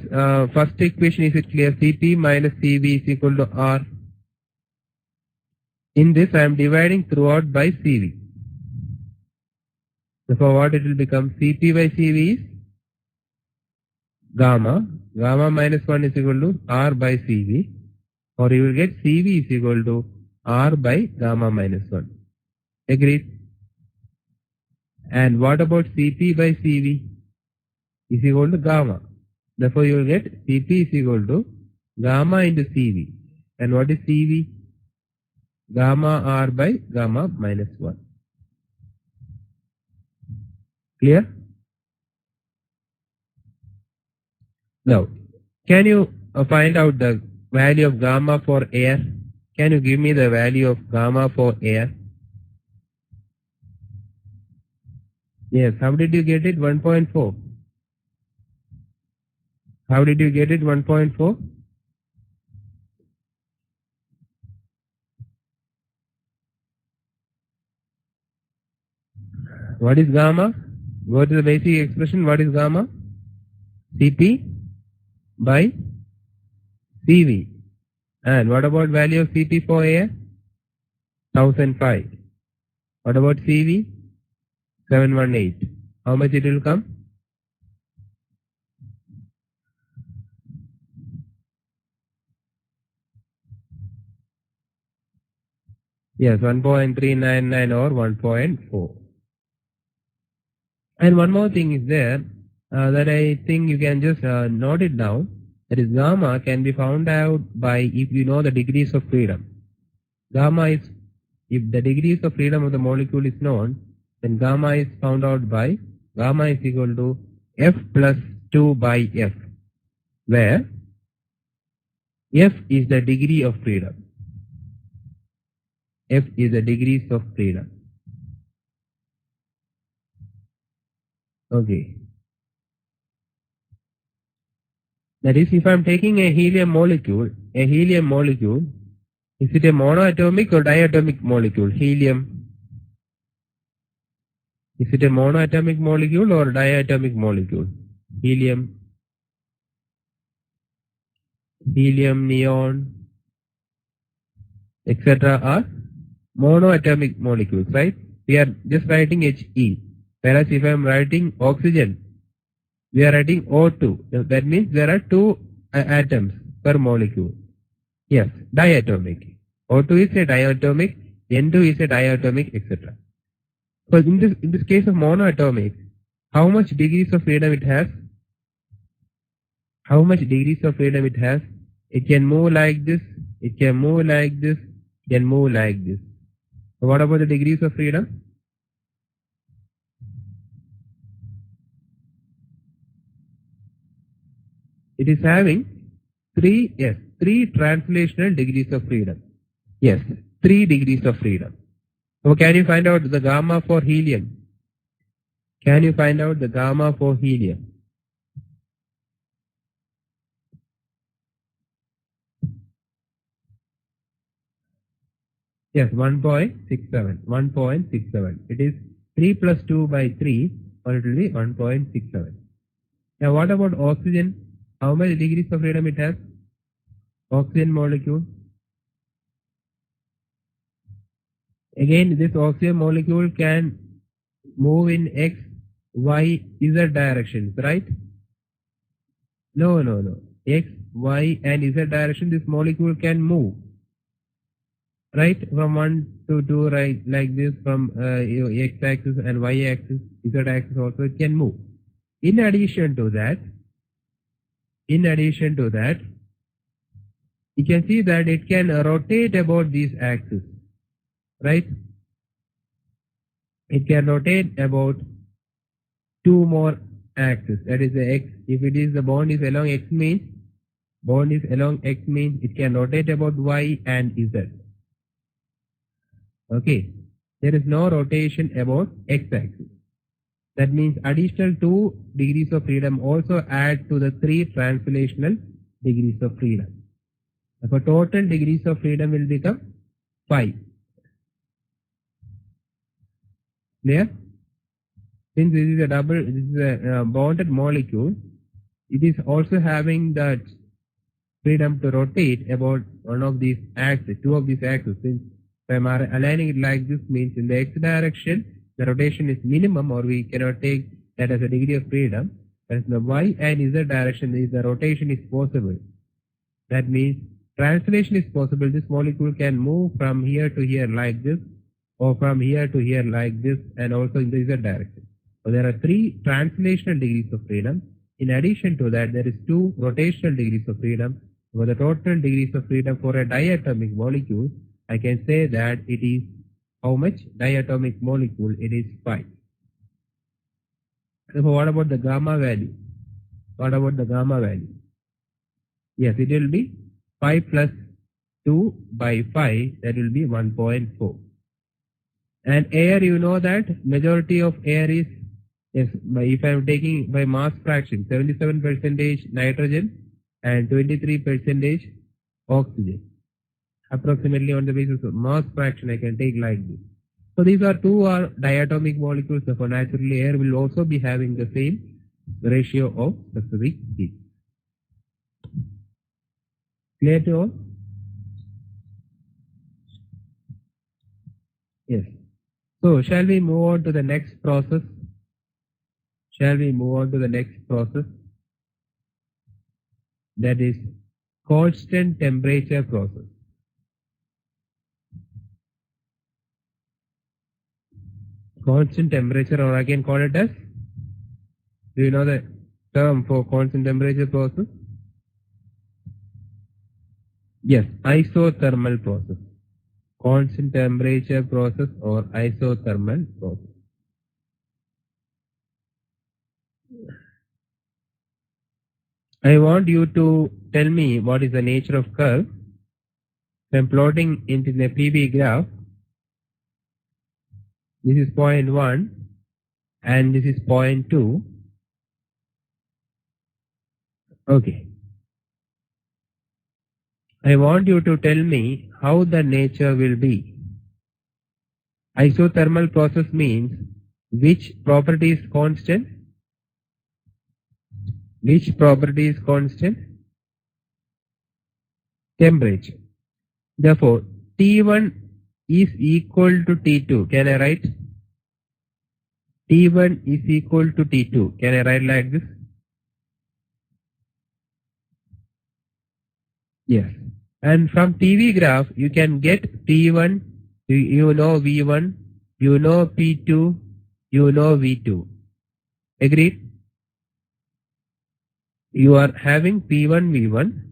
first equation, is it clear? Cp minus Cv is equal to R. In this, I am dividing throughout by Cv. So for what it will become? Cp by Cv is gamma. Gamma minus 1 is equal to R by Cv. Or you will get Cv is equal to R by gamma minus 1. Agreed? And what about Cp by Cv is equal to gamma. Therefore, you will get Cp is equal to gamma into Cv. And what is Cv? Gamma R by gamma minus 1. Clear? Now, can you find out the value of gamma for air? Can you give me the value of gamma for air? Yes, how did you get it? 1.4. How did you get it? 1.4? What is gamma? Go to the basic expression. What is gamma? Cp by Cv. And what about value of Cp for air? 1005. What about Cv? 718. How much it will come? Yes, 1.399 or 1.4. And one more thing is there that I think you can just note it down. That is, gamma can be found out by if you know the degrees of freedom. Gamma is, if the degrees of freedom of the molecule is known, then gamma is found out by gamma is equal to F plus 2 by F, where F is the degree of freedom. F is the degrees of freedom. Okay. That is, if I am taking a helium molecule, is it a monoatomic or diatomic molecule? Helium. Is it a monoatomic molecule or diatomic molecule? Helium, neon, etc. are monoatomic molecules, right? We are just writing He. Whereas if I am writing oxygen, we are writing O2. That means there are two atoms per molecule. Yes, diatomic. O2 is a diatomic, N2 is a diatomic, etc. But in this case of monoatomic, how much degrees of freedom it has? How much degrees of freedom it has? It can move like this, it can move like this, it can move like this. So what about the degrees of freedom? It is having three translational degrees of freedom. Yes, 3 degrees of freedom. So can you find out the gamma for helium? Can you find out the gamma for helium? Yes, 1.67. 1.67. It is 3 plus 2 by 3, or it will be 1.67. Now what about oxygen? How many degrees of freedom it has? Oxygen molecule. Again, this oxygen molecule can move in X, Y, Z directions, right? No. X, Y and Z direction this molecule can move. Right? From 1 to 2, right? Like this, from X axis and Y axis, Z axis also it can move. In addition to that, you can see that it can rotate about these axes, right? It can rotate about 2 more axes. That is the X. If it is the bond is along X means, it can rotate about Y and Z. Okay. There is no rotation about X axis. That means additional 2 degrees of freedom also add to the 3 translational degrees of freedom. Therefore, total degrees of freedom will become 5. Clear? Since this is a bonded molecule, it is also having that freedom to rotate about one of these axes, 2 of these axes. Since if I am aligning it like this, means in the X direction, the rotation is minimum, or we cannot take that as a degree of freedom. Whereas in the Y and Z direction, the rotation is possible. That means translation is possible. This molecule can move from here to here like this, or from here to here like this, and also in the Z direction. So there are 3 translational degrees of freedom. In addition to that, there is 2 rotational degrees of freedom. For the total degrees of freedom for a diatomic molecule, I can say that it is how much? Diatomic molecule, it is 5. So what about the gamma value? What about the gamma value? Yes, it will be 5 plus 2 by 5, that will be 1.4. And air, you know that majority of air is, yes, if I am taking by mass fraction, 77% nitrogen and 23% oxygen. Approximately on the basis of mass fraction, I can take like this. So these are 2 diatomic molecules. So naturally, air will also be having the same ratio of specific heat. Clear to all? Yes. So shall we move on to the next process? Shall we move on to the next process? That is constant temperature process. Constant temperature, or I can call it as, do you know the term for constant temperature process? Yes, isothermal process. Constant temperature process or isothermal process. I want you to tell me what is the nature of curve. I am plotting into the PV graph. This is point 1 and this is point 2. Okay. I want you to tell me how the nature will be. Isothermal process means which property is constant? Which property is constant? Temperature. Therefore, T1 is equal to T2. Can I write? T1 is equal to T2. Can I write like this? Yes. And from TV graph, you can get T1, you know V1, you know P2, you know V2. Agreed? You are having P1 V1,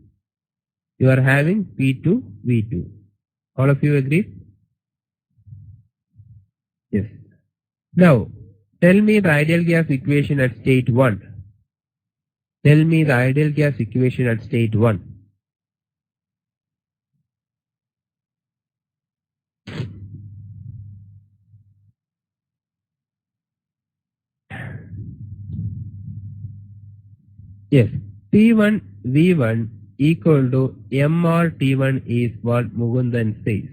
you are having P2 V2. All of you agree? Yes. Now, tell me the ideal gas equation at state 1. Tell me the ideal gas equation at state 1. Yes, T1 V1 equal to MR T1 is what Mukundan says.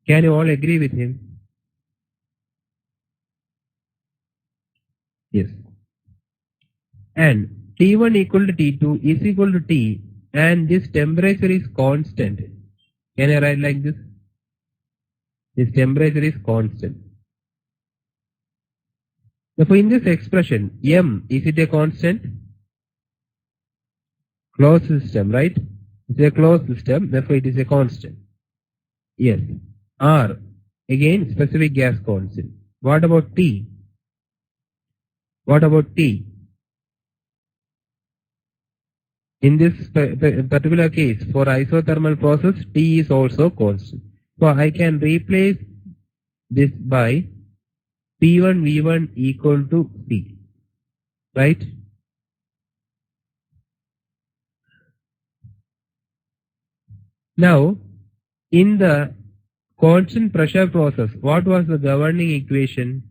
Can you all agree with him? Yes. And T1 equal to T2 is equal to T, and this temperature is constant. Can I write like this? This temperature is constant. Therefore, in this expression, M, is it a constant? Closed system, right? It's a closed system, therefore it is a constant. Yes. R, again specific gas constant. What about T? What about T? In this particular case, for isothermal process, T is also constant. So I can replace this by P1 V1 equal to P, right? Now, in the constant pressure process, what was the governing equation?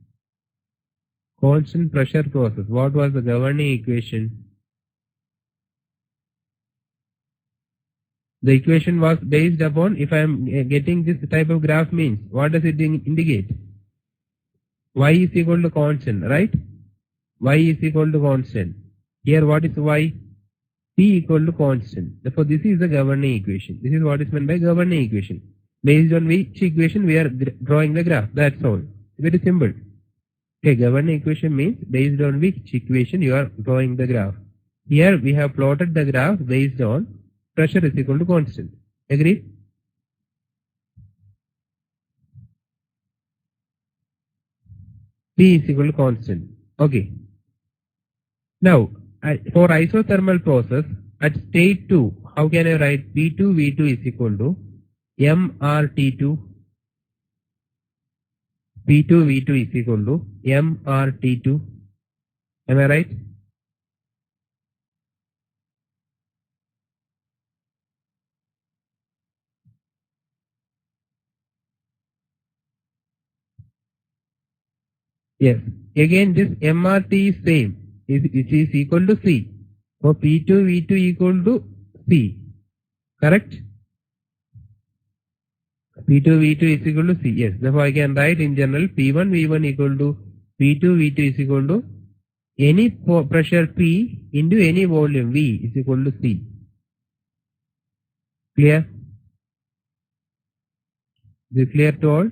Constant pressure process, what was the governing equation? The equation was based upon, if I am getting this type of graph means, what does it indicate? Y is equal to constant, right? Y is equal to constant. Here what is Y? P equal to constant. Therefore this is the governing equation. This is what is meant by governing equation. Based on which equation we are drawing the graph. That's all. Very simple. Okay, governing equation means based on which equation you are drawing the graph. Here we have plotted the graph based on pressure is equal to constant. Agree? P is equal to constant. Okay. Now, for isothermal process, at state 2, how can I write P2 V2 is equal to mRT2? P2 V2 is equal to mRT2. Am I right? Yes. Again, this MRT is same. It is equal to C. So P2 V2 equal to C. Correct? P2 V2 is equal to C. Yes. Therefore, I can write in general P1 V1 equal to P2 V2 is equal to any pressure P into any volume V is equal to C. Clear? Is it clear to all?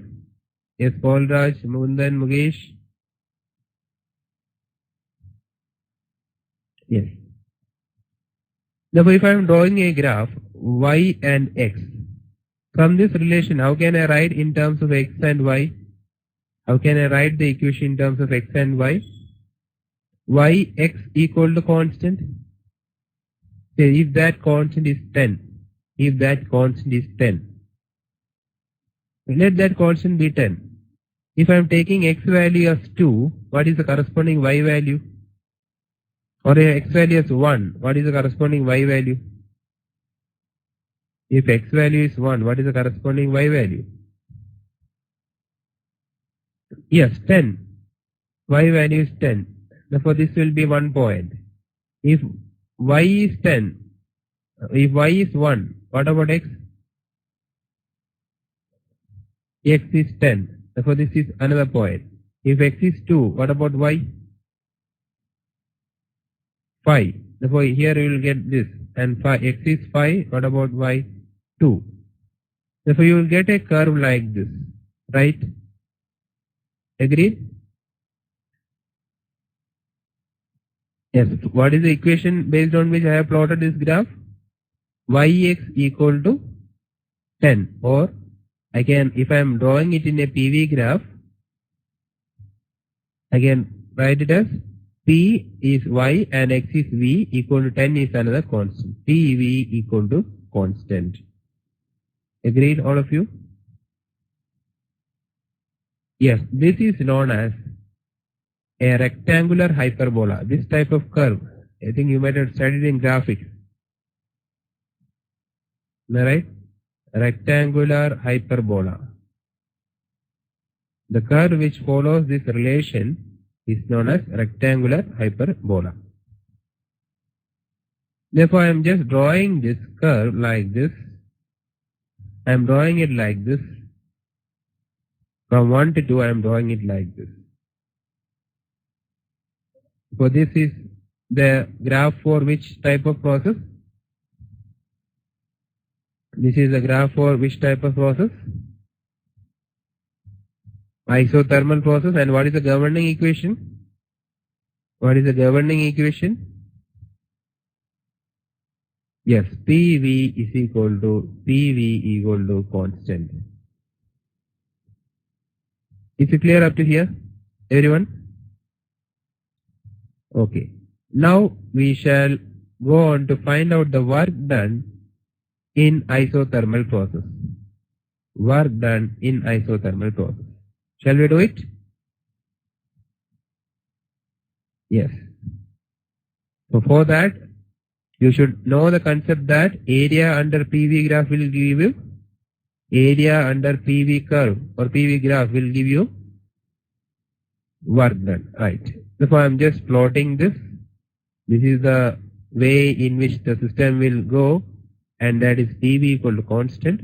Yes, Paul Raj, Mundan, Mukesh. Yes. Now, if I am drawing a graph y and x, from this relation, how can I write in terms of x and y? How can I write the equation in terms of x and y? Y x equal to constant. Say if that constant is 10, if that constant is 10, let that constant be 10. If I am taking x value as 2, what is the corresponding y value? Or x value as 1, what is the corresponding y value? If x value is 1, what is the corresponding y value? Yes, 10. Y value is 10. Therefore, this will be 1 point. If y is 10, if y is 1, what about x? X is 10. Therefore, this is another point. If x is 2, what about y? 5. Therefore, here you will get this. And x is 5, what about y? 2. Therefore, you will get a curve like this. Right? Agreed? Yes. What is the equation based on which I have plotted this graph? Yx equal to 10. Or I can, if I am drawing it in a PV graph, I can write it as P is y and x is v equal to 10 is another constant. PV equal to constant. Agreed, all of you? Yes, this is known as a rectangular hyperbola. This type of curve, I think you might have studied in graphics. Am I right? Rectangular hyperbola. The curve which follows this relation is known as rectangular hyperbola. Therefore, I am just drawing this curve like this. I am drawing it like this. From 1 to 2, I am drawing it like this. So this is the graph for which type of process? This is the graph for which type of process? Isothermal process. And what is the governing equation? What is the governing equation? Yes, PV is equal to PV equal to constant. Is it clear up to here, everyone? Okay. Now we shall go on to find out the work done in isothermal process. Work done in isothermal process. Shall we do it? Yes. So for that, you should know the concept that area under PV graph will give you area under PV curve or PV graph will give you work done. Right. Therefore, I am just plotting this. This is the way in which the system will go, and that is PV equal to constant.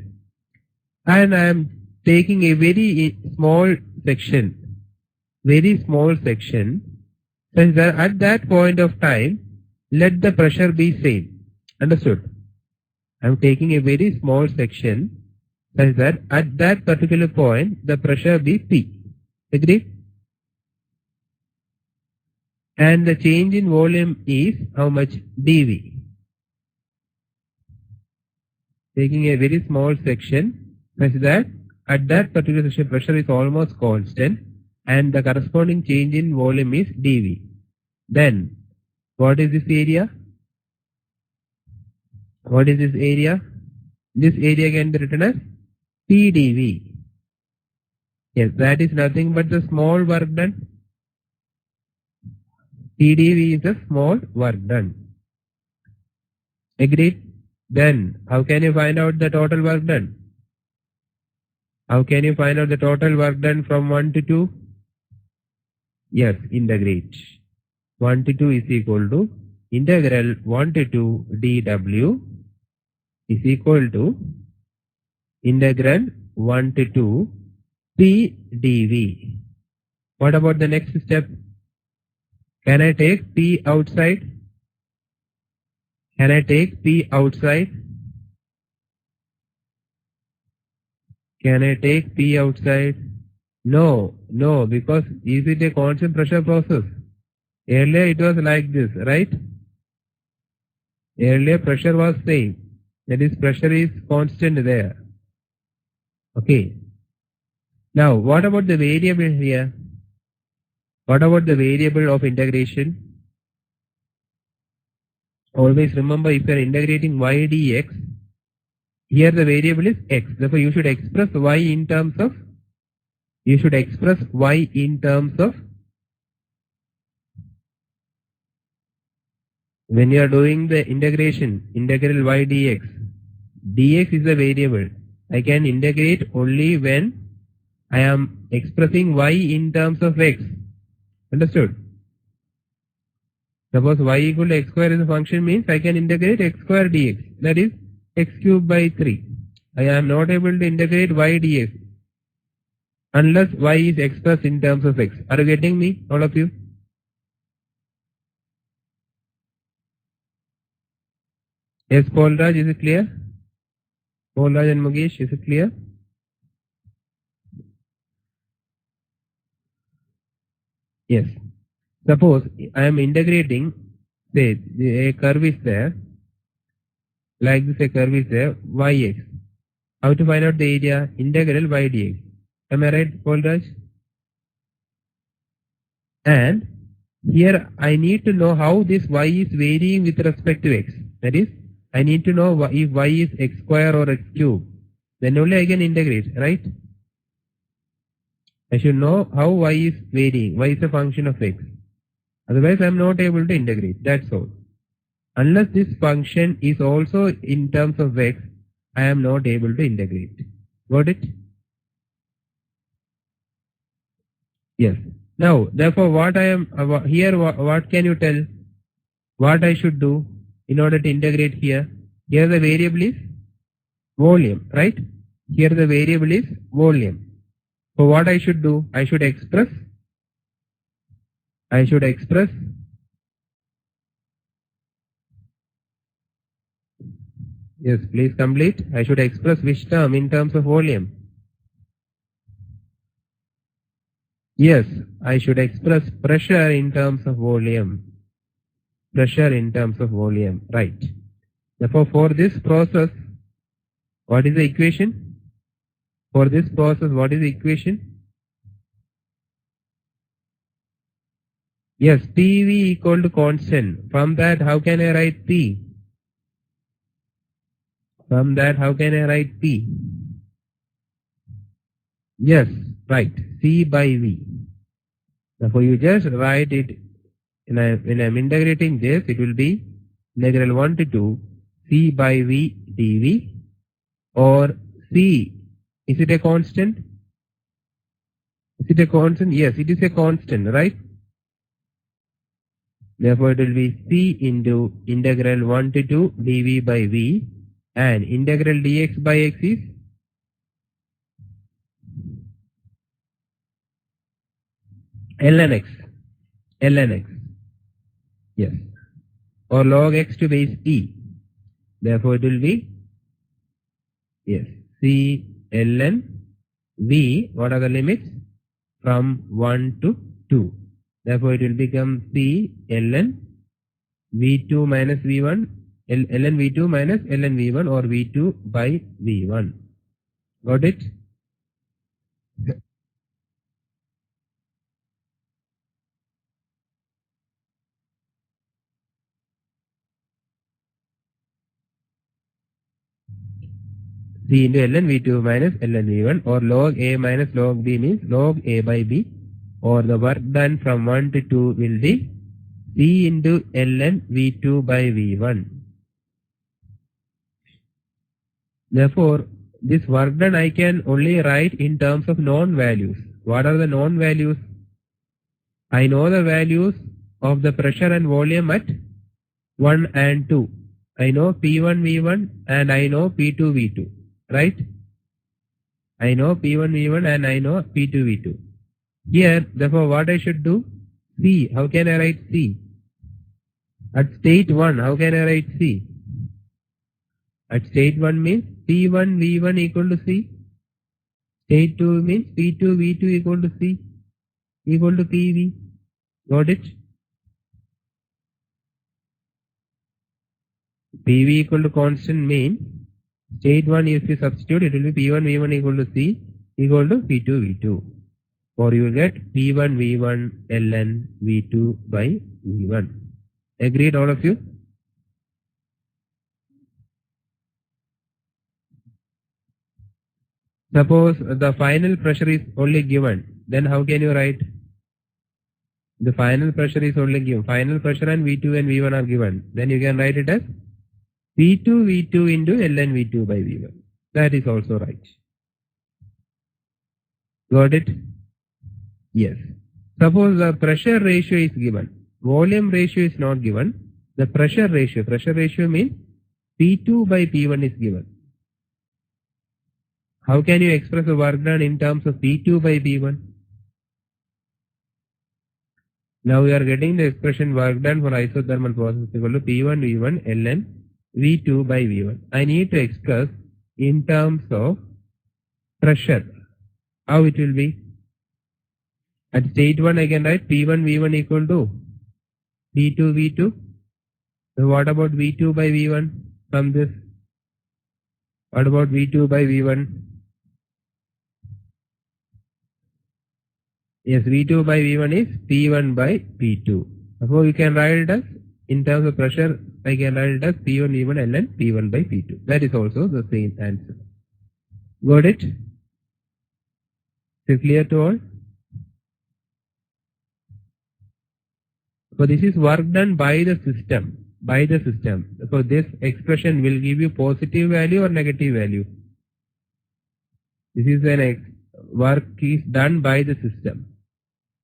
And I am taking a very small section, such that at that point of time, let the pressure be same. Understood? I am taking a very small section such that at that particular point, the pressure be P. Agree? And the change in volume is how much? dV. Taking a very small section such that at that particular section pressure is almost constant and the corresponding change in volume is dV. Then what is this area? What is this area? This area can be written as PdV. Yes, that is nothing but the small work done. PdV is the small work done. Agreed? Then how can you find out the total work done? How can you find out the total work done from 1 to 2? Yes, integrate. 1 to 2 is equal to integral 1 to 2 dW is equal to integral 1 to 2 PdV. What about the next step? Can I take P outside? Can I take P outside? Can I take P outside? No, because is it a constant pressure process? Earlier it was like this, right? Earlier pressure was same. That is, pressure is constant there. Okay. Now, what about the variable here? What about the variable of integration? Always remember, if you are integrating y dx, here the variable is x. Therefore, you should express y in terms of when you are doing the integration, integral y dx. Dx is a variable. I can integrate only when I am expressing y in terms of x. Understood? Suppose y equal to x square is a function, means I can integrate x square dx. That is x cube by 3. I am not able to integrate y dx unless y is expressed in terms of x. Are you getting me, all of you? Yes, Paulraj, is it clear? Paulraj and Mukesh, is it clear? Yes. Suppose I am integrating, say a curve is there, like this a curve is there, yx. How to find out the area? Integral y dx. Am I right, Paulraj? And here I need to know how this y is varying with respect to x. That is, I need to know if y is x square or x cube. Then only I can integrate, right? I should know how y is varying. Y is a function of x. Otherwise, I am not able to integrate. That's all. Unless this function is also in terms of x, I am not able to integrate. Got it? Yes. Now, therefore, what I am here, what can you tell? What I should do in order to integrate here? Here the variable is volume, right? Here the variable is volume. So what I should do? I should express. Yes, please complete. I should express which term in terms of volume? Yes, I should express pressure in terms of volume. Pressure in terms of volume, right. Therefore, for this process, what is the equation? For this process, what is the equation? Yes, PV equal to constant. From that, how can I write P? From that, how can I write P? Yes, right. C by V. Therefore, you just write it. When I am integrating this, it will be integral 1 to 2 C by V dV, or C. Is it a constant? Is it a constant? Yes, it is a constant, right? Therefore, it will be C into integral 1 to 2 dV by V, and integral dx by x is ln x. ln x. Yes. Or log x to base e. Therefore, it will be, yes, C ln V. What are the limits? From 1 to 2. Therefore, it will become C ln V2 minus V1, ln V2 minus ln V1, or V2 by V1. Got it? C into ln V2 minus ln V1, or log A minus log B means log A by B, or the work done from 1 to 2 will be C into ln V2 by V1. Therefore, this work done I can only write in terms of known values. What are the known values? I know the values of the pressure and volume at 1 and 2. I know P1 V1 and I know P2 V2, right? I know P1 V1 and I know P2 V2. Here, therefore, what I should do? C. How can I write C? At state 1, how can I write C? At state 1 means P1 V1 equal to C. State 2 means P2 V2 equal to C equal to PV. Got it? PV equal to constant means state 1 if you substitute it will be P1 V1 equal to C equal to P2 V2. Or you will get P1 V1 ln V2 by V1. Agreed all of you? Suppose the final pressure is only given, then how can you write? The final pressure is only given. Final pressure and V2 and V1 are given. Then you can write it as P2 V2 into ln V2 by V1. That is also right. Got it? Yes. Suppose the pressure ratio is given. Volume ratio is not given. The pressure ratio means P2 by P1 is given. How can you express the work done in terms of P2 by P1? Now we are getting the expression work done for isothermal process equal to P1 V1 ln V2 by V1. I need to express in terms of pressure. How it will be? At state 1 I can write P1 V1 equal to P2 V2. So what about V2 by V1 from this? What about V2 by V1? Yes, V2 by V1 is P1 by P2. Therefore, you can write it as, in terms of pressure, I can write it as P1 V1 ln P1 by P2. That is also the same answer. Got it? Is it clear to all? So this is work done by the system. So this expression will give you positive value or negative value. This is an work is done by the system.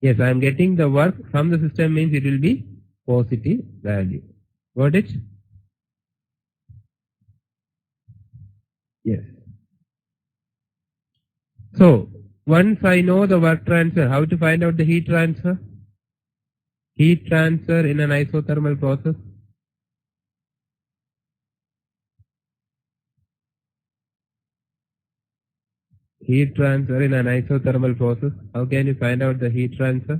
Yes, I am getting the work from the system means it will be positive value. Got it? Yes. So, once I know the work transfer, how to find out the heat transfer? Heat transfer in an isothermal process. Heat transfer in an isothermal process. How can you find out the heat transfer?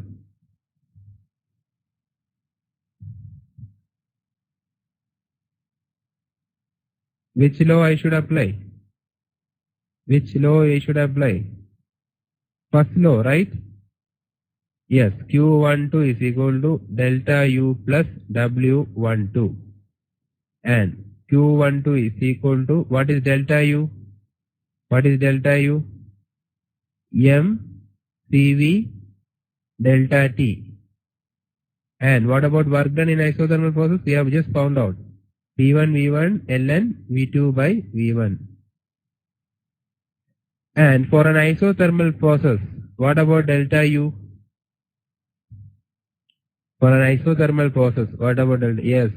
Which law I should apply? Which law I should apply? First law, right? Yes, Q12 is equal to delta U plus W12. And Q12 is equal to, what is delta U? What is delta U? M CV delta T. And what about work done in isothermal process? We have just found out. P1 V1 ln V2 by V1. And for an isothermal process, what about delta U? For an isothermal process, what about delta? Yes.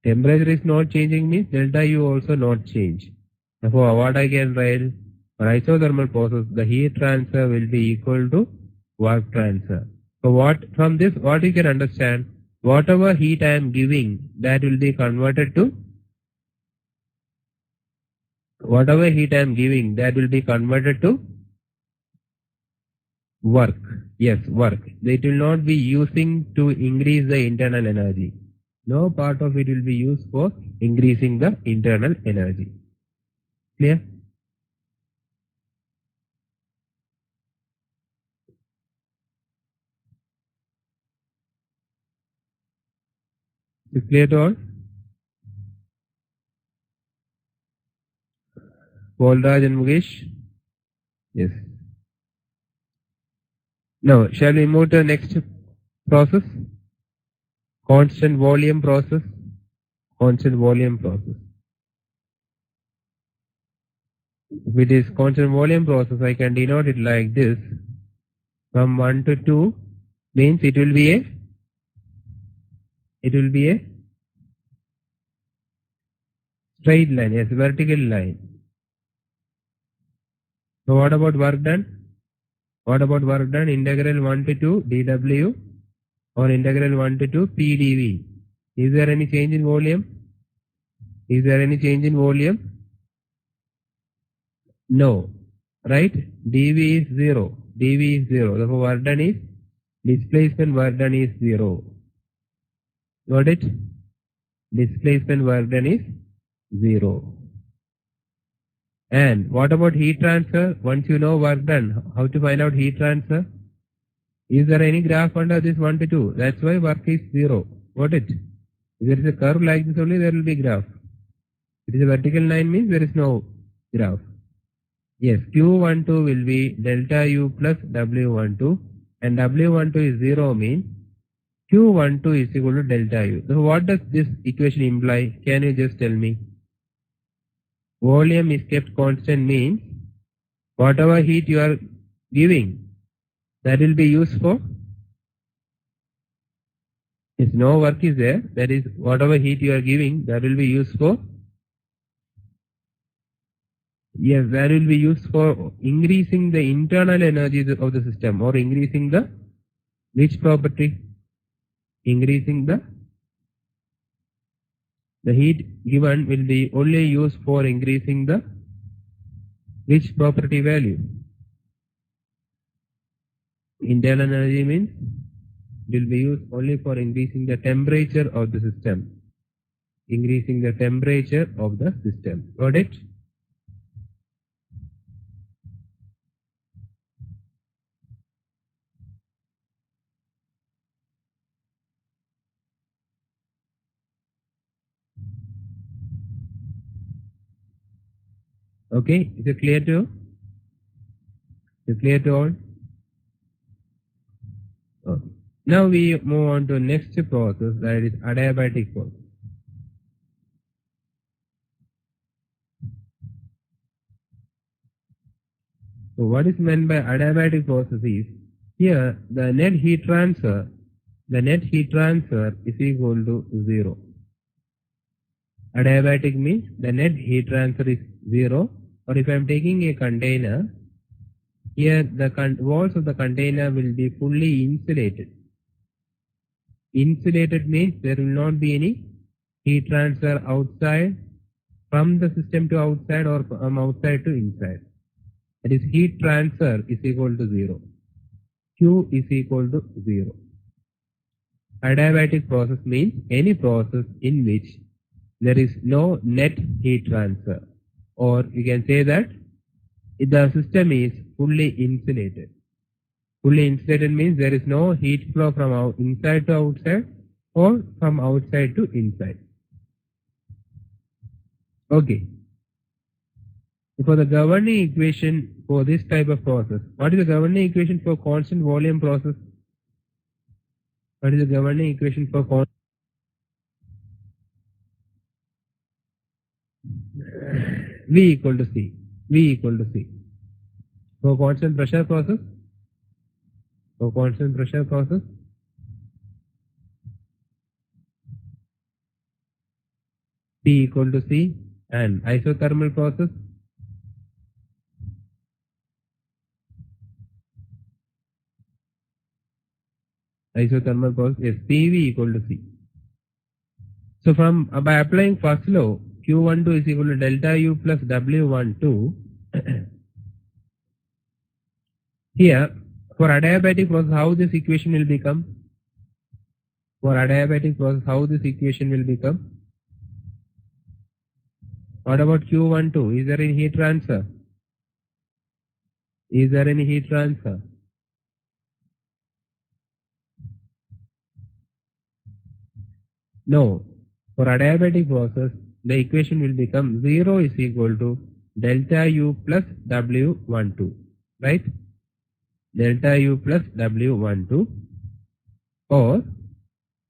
Temperature is not changing means delta U also not change. Therefore, what I can write? For isothermal process, the heat transfer will be equal to work transfer. So what from this, what you can understand? Whatever heat I am giving, that will be converted to work. Yes, work. It will not be using to increase the internal energy. No part of it will be used for increasing the internal energy. Clear? Is it clear to all? Polraj and Mukesh? Yes. Now, shall we move to the next process? Constant volume process. Constant volume process. If it is constant volume process, I can denote it like this. From 1 to 2 means it will be a straight line, yes, vertical line. So what about work done? What about work done? Integral 1 to 2 dW or integral 1 to 2 pdV. Is there any change in volume? Is there any change in volume? No. Right? dV is 0. dV is 0. Therefore work done is, displacement work done is 0. Got it? Displacement work done is 0. And what about heat transfer? Once you know work done, how to find out heat transfer? Is there any graph under this 1 to 2? That's why work is 0. Got it? If there is a curve like this only, there will be graph. If it is a vertical line means there is no graph. Yes, Q12 will be delta U plus W12 and W12 is 0 means Q12 is equal to delta U. So what does this equation imply? Can you just tell me? Volume is kept constant means whatever heat you are giving, that will be used for, if no work is there, that is whatever heat you are giving, that will be used for, yes, that will be used for increasing the internal energy of the system or increasing the, which property? Increasing the heat given will be only used for increasing the which property value? Internal energy means will be used only for increasing the temperature of the system. Increasing the temperature of the system. Got it? Okay, is it clear to? Is it clear to all? Okay. Now we move on to next process, that is adiabatic process. So what is meant by adiabatic process is, here the net heat transfer is equal to 0. Adiabatic means the net heat transfer is 0, or if I am taking a container, here the walls of the container will be fully insulated. Insulated means there will not be any heat transfer outside, from the system to outside or from outside to inside. That is, heat transfer is equal to 0. Q is equal to 0. Adiabatic process means any process in which there is no net heat transfer, or you can say that the system is fully insulated. Fully insulated means there is no heat flow from inside to outside or from outside to inside. Okay. For the governing equation for this type of process, what is the governing equation for constant volume process? What is the governing equation for constant? V equal to C. V equal to C. For constant pressure process? For constant pressure process? P equal to C. And isothermal process? Isothermal process is PV equal to C. So from by applying first law, Q12 is equal to delta U plus W12. Here, for adiabatic process, how this equation will become? For adiabatic process, how this equation will become? What about Q12? Is there any heat transfer? Is there any heat transfer? No. For adiabatic process, the equation will become 0 is equal to delta U plus W12, right? Delta U plus W12, or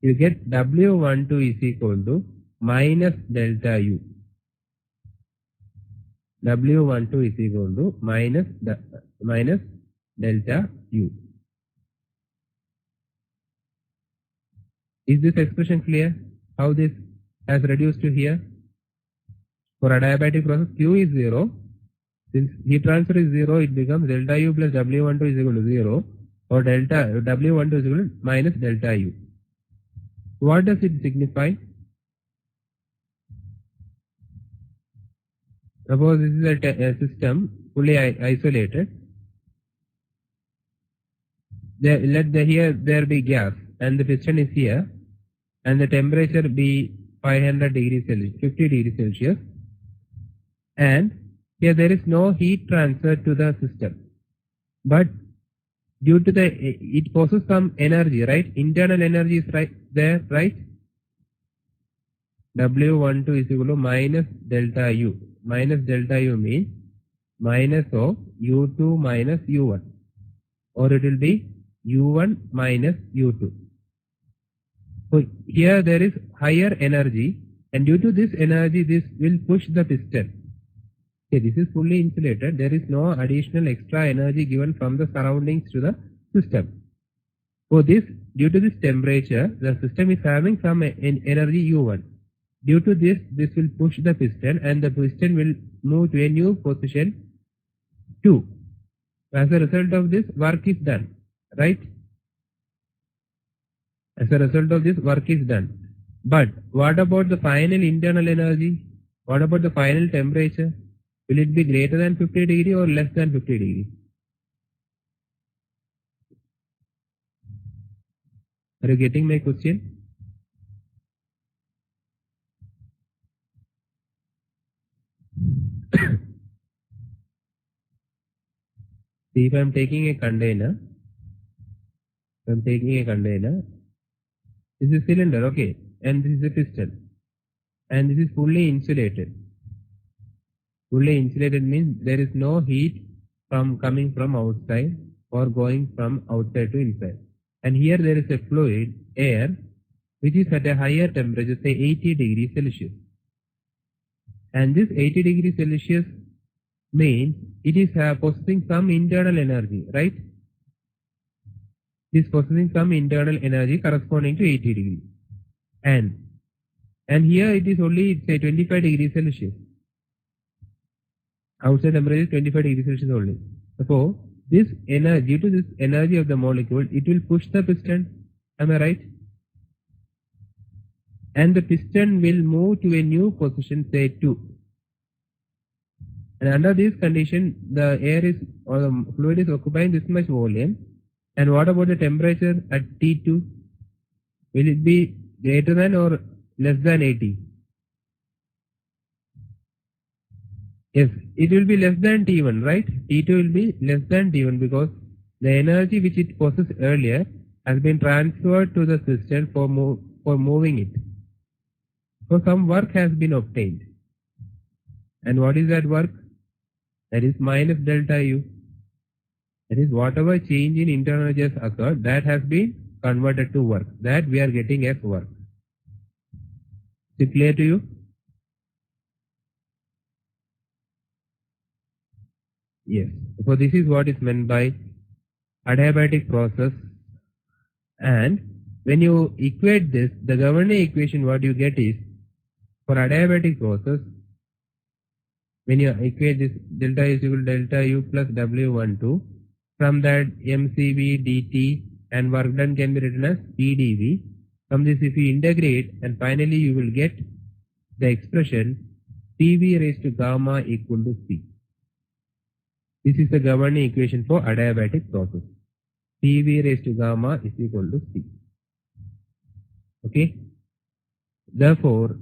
you get W12 is equal to minus delta U. W12 is equal to minus delta U. Is this expression clear? How this has reduced to here? For adiabatic process, Q is 0. Since heat transfer is 0, it becomes delta U plus W12 is equal to 0, or delta W12 is equal to minus delta U. What does it signify? Suppose this is a system fully isolated. Let there be gas, and the piston is here, and the temperature be 500 degrees Celsius, 50 degrees Celsius, and here there is no heat transfer to the system, but due to it possesses some energy, right? Internal energy is right there, right? W12 is equal to minus delta U. Minus delta U means minus of U2 minus U1, or it will be U1 minus U2. So here there is higher energy, and due to this energy, this will push the piston. Okay, this is fully insulated. There is no additional extra energy given from the surroundings to the system. So this, due to this temperature, the system is having some energy U1. Due to this, this will push the piston, and the piston will move to a new position 2. As a result of this, work is done, right? As a result of this, work is done. But what about the final internal energy? What about the final temperature? Will it be greater than 50 degree or less than 50 degree? Are you getting my question? See, if I am taking a container, this is cylinder, okay, and this is a piston, and this is fully insulated. Fully insulated means there is no heat coming from outside or going from outside to inside. And here there is a fluid, air, which is at a higher temperature, say 80 degrees Celsius. And this 80 degrees Celsius means it is possessing some internal energy, right? It is possessing some internal energy corresponding to 80 degrees. And here it is only, say, 25 degrees Celsius. Outside temperature is 25 degrees Celsius only. So, this energy, due to this energy of the molecule, it will push the piston. Am I right? And the piston will move to a new position, say 2. And under this condition, the air is, or the fluid is occupying this much volume. And what about the temperature at T2? Will it be greater than or less than 80? Yes, it will be less than T1, right? T2 will be less than T1 because the energy which it possessed earlier has been transferred to the system for moving it. So some work has been obtained. And what is that work? That is minus delta U. That is whatever change in internal energy has occurred, that has been converted to work. That we are getting as work. Is it clear to you? Yes. So this is what is meant by adiabatic process. And when you equate this, the governing equation what you get is, for adiabatic process, when you equate this, delta is equal to delta U plus W12, from that mCV dt and work done can be written as PdV. From this, if you integrate, and finally you will get the expression PV raised to gamma equal to C. This is the governing equation for adiabatic process. PV raised to gamma is equal to C. Okay. Therefore,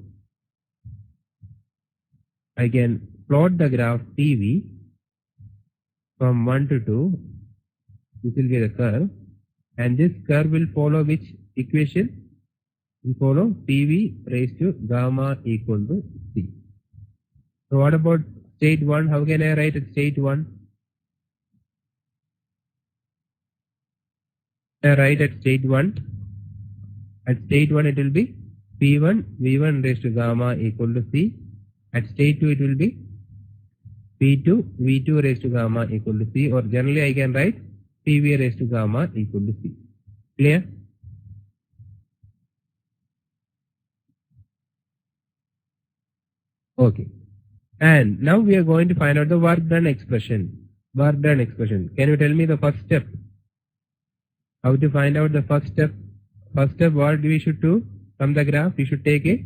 I can plot the graph PV from 1 to 2. This will be the curve, and this curve will follow which equation? Will follow PV raised to gamma equal to C. So what about state 1, how can I write at state 1? I write at state 1. At state 1 it will be P1 V1 raised to gamma equal to C. At state 2 it will be P2 V2 raised to gamma equal to C, or generally I can write PV raised to gamma equal to C. Clear? Okay. And now we are going to find out the work done expression. Work done expression. Can you tell me the first step? How to find out the first step? First step, what we should do? From the graph, we should take a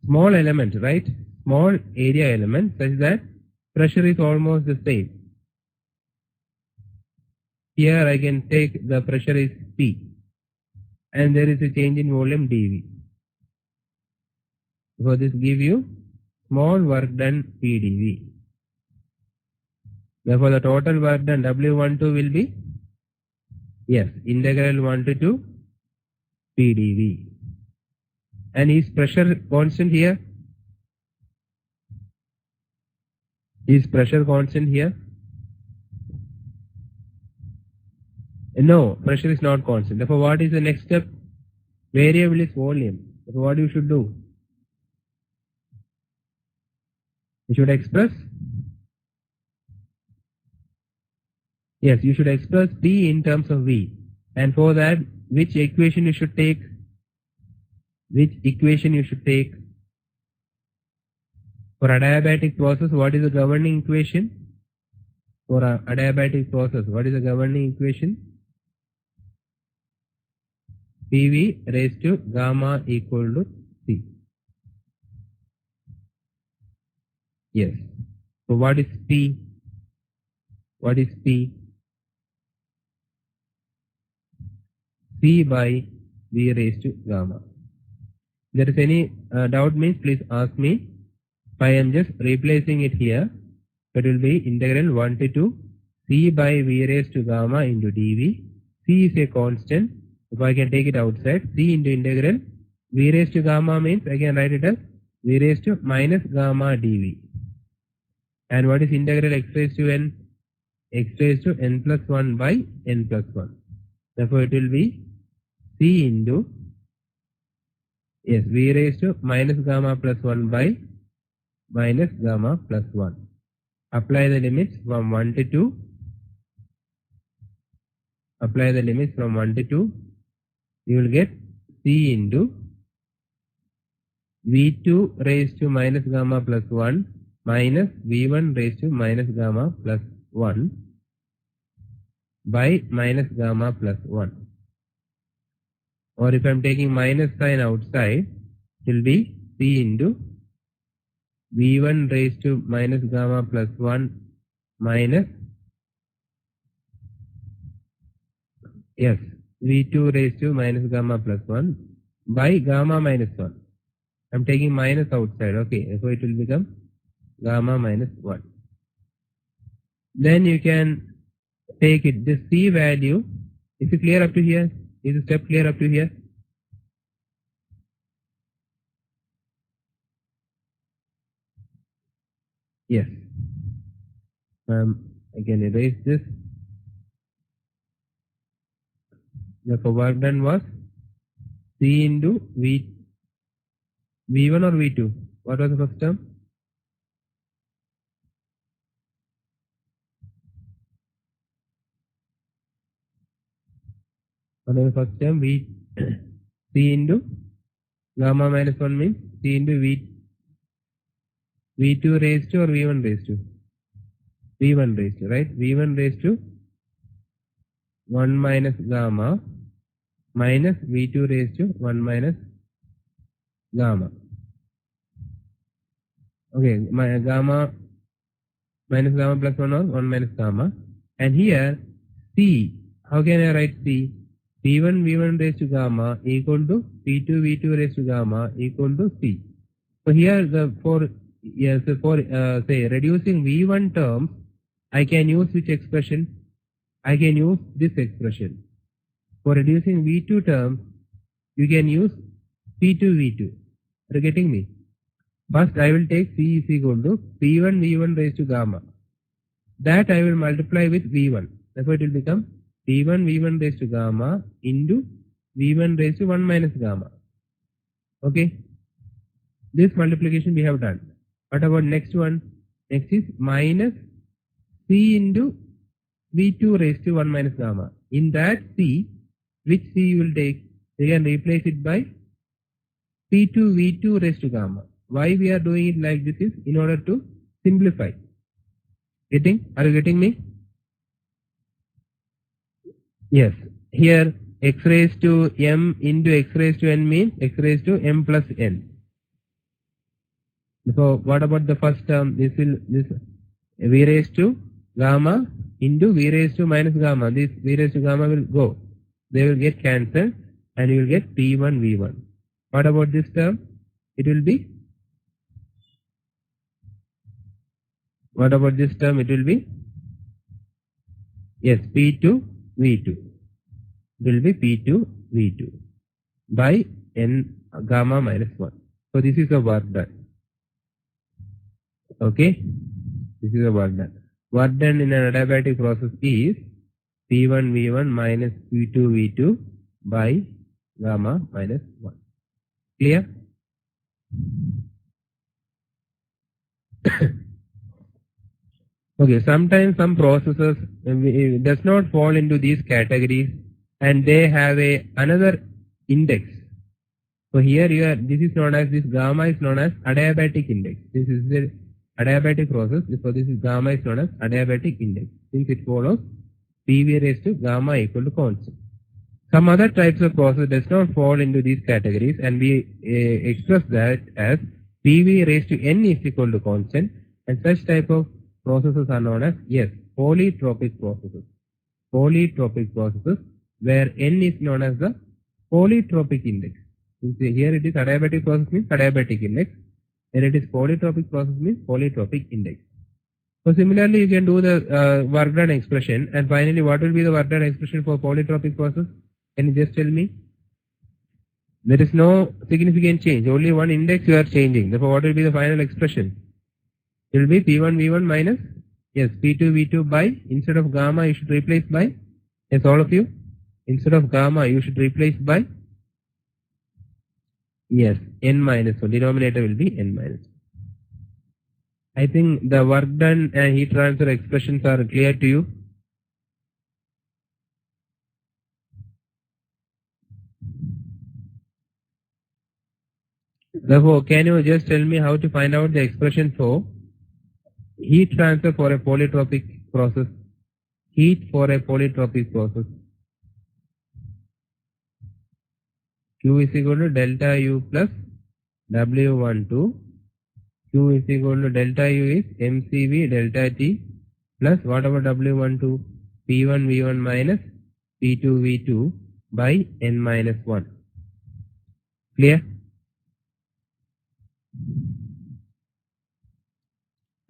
small element, right? Small area element such that pressure is almost the same. Here I can take the pressure is P and there is a change in volume dV. So this give you small work done PdV. Therefore the total work done W12 will be, yes, integral 1 to 2 PdV. And is pressure constant here? Is pressure constant here? No, pressure is not constant. Therefore, what is the next step? Variable is volume. Therefore, what you should do? You should express. Yes, you should express P in terms of V. And for that, which equation you should take? Which equation you should take? For adiabatic process, what is the governing equation? For a adiabatic process, what is the governing equation? PV raised to gamma equal to C. Yes. So what is P? What is P? C by V raised to gamma. If there is any doubt, means please ask me. I am just replacing it here. It will be integral 1 to 2 C by V raised to gamma into dV. C is a constant. If I can take it outside, C into integral V raised to gamma means I can write it as V raised to minus gamma dV. And what is integral x raised to n? X raised to n plus 1 by n plus 1. Therefore, it will be C into, yes, V raised to minus gamma plus 1 by minus gamma plus 1. Apply the limits from 1 to 2. Apply the limits from 1 to 2. You will get C into V2 raised to minus gamma plus 1 minus V1 raised to minus gamma plus 1 by minus gamma plus 1. Or if I am taking minus sign outside, it will be C into V1 raised to minus gamma plus 1 minus, yes, V2 raised to minus gamma plus 1 by gamma minus 1. I am taking minus outside, okay, so it will become gamma minus 1. Then you can take it, this C value, is it clear up to here? Is the step clear up to here? Yes. I can erase this. Therefore, work done was C into V1 or V2? What was the first term? What was the first term? C into gamma minus 1 means C into V2 raised to or V1 raised to? V1 raised to, right? V1 raised to 1 minus gamma minus V2 raised to 1 minus gamma. Okay, my gamma minus gamma plus 1 or 1 minus gamma. And here C, how can I write C? P1 V1 raised to gamma equal to P2 V2 raised to gamma equal to C. So here for say reducing V1 terms, I can use which expression? I can use this expression. For reducing V2 terms, you can use P2 V2. Are you getting me? First I will take C is equal to P1 V1 raised to gamma. That I will multiply with V1. Therefore it will become P1 V1 raised to gamma into V1 raised to 1 minus gamma. Okay. This multiplication we have done. What about next one? Next is minus C into V2 raised to 1 minus gamma. In that C, which C you will take? You can replace it by P2 V2 raised to gamma. Why we are doing it like this is in order to simplify. Are you getting me? Yes. Here x raised to m into x raised to n means x raised to m plus n. So what about the first term? This v raised to gamma into v raised to minus gamma. This v raised to gamma will go. They will get cancelled and you will get P1 V1. What about this term? It will be. What about this term? It will be. Yes, P2 V2. It will be P2 V2 by n gamma minus 1. So this is the work done. Okay, this is the work done. Work done in an adiabatic process is P1 V1 minus P2 V2 by gamma minus 1. Clear? Okay, sometimes some processes does not fall into these categories and they have another index. So here this is known as, this gamma is known as adiabatic index. This is the adiabatic process, so this is gamma is known as adiabatic index, since it follows PV raised to gamma equal to constant. Some other types of process does not fall into these categories and we express that as PV raised to n is equal to constant, and such type of processes are known as, yes, polytropic processes. Polytropic processes where n is known as the polytropic index. Here it is adiabatic process means adiabatic index, and it is polytropic process means polytropic index. So similarly you can do the work done expression, and finally what will be the work done expression for polytropic process? Can you just tell me? There is no significant change, only one index you are changing. Therefore what will be the final expression? It will be P1 V1 minus, yes, P2 V2 by, instead of gamma you should replace by, yes, all of you, instead of gamma you should replace by, yes, n minus 1, denominator will be n minus 1. I think the work done and heat transfer expressions are clear to you. Therefore, can you just tell me how to find out the expression for heat transfer for a polytropic process? Heat for a polytropic process. Q is equal to delta U plus W12. Q is equal to delta U is MCV delta T plus whatever W12, P1 V1 minus P2 V2 by N minus 1. Clear?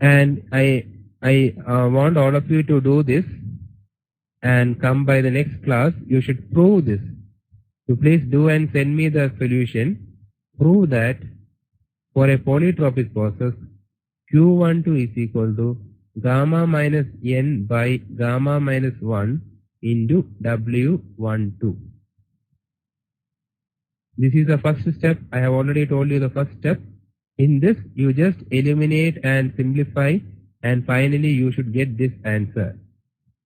And I want all of you to do this and come by the next class. You should prove this. So please do and send me the solution. Prove that for a polytropic process, Q12 is equal to gamma minus N by gamma minus 1 into W12. This is the first step. I have already told you the first step. In this, you just eliminate and simplify, and finally you should get this answer.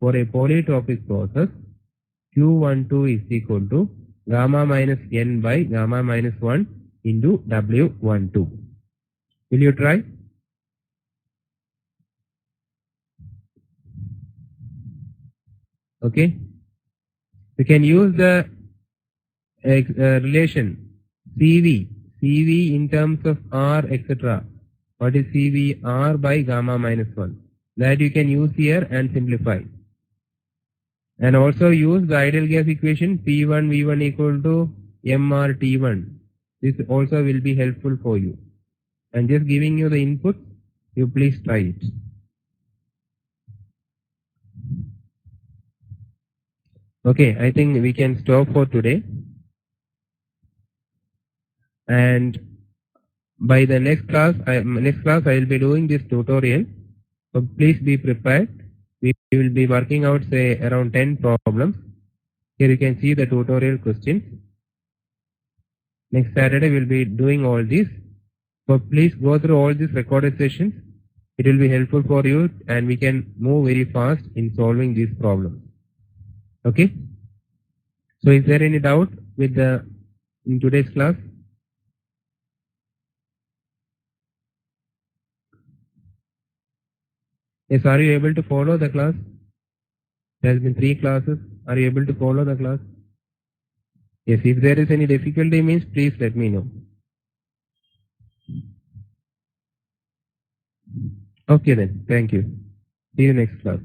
For a polytropic process, Q12 is equal to gamma minus N by gamma minus 1 into W12. Will you try? Okay. We can use the relation CV in terms of R, etc. What is CV? R by gamma minus 1. That you can use here and simplify. And also use the ideal gas equation P1 V1 equal to MRT1. This also will be helpful for you. And just giving you the input, you please try it. Okay, I think we can stop for today. And by the next class, I will be doing this tutorial. So please be prepared. We will be working out say around 10 problems. Here you can see the tutorial questions. Next Saturday we will be doing all this. So please go through all these recorded sessions. It will be helpful for you and we can move very fast in solving these problems. Okay. So is there any doubt with in today's class? Yes, are you able to follow the class? There has been 3 classes. Are you able to follow the class? Yes, if there is any difficulty means please let me know. Okay then, thank you. See you next class.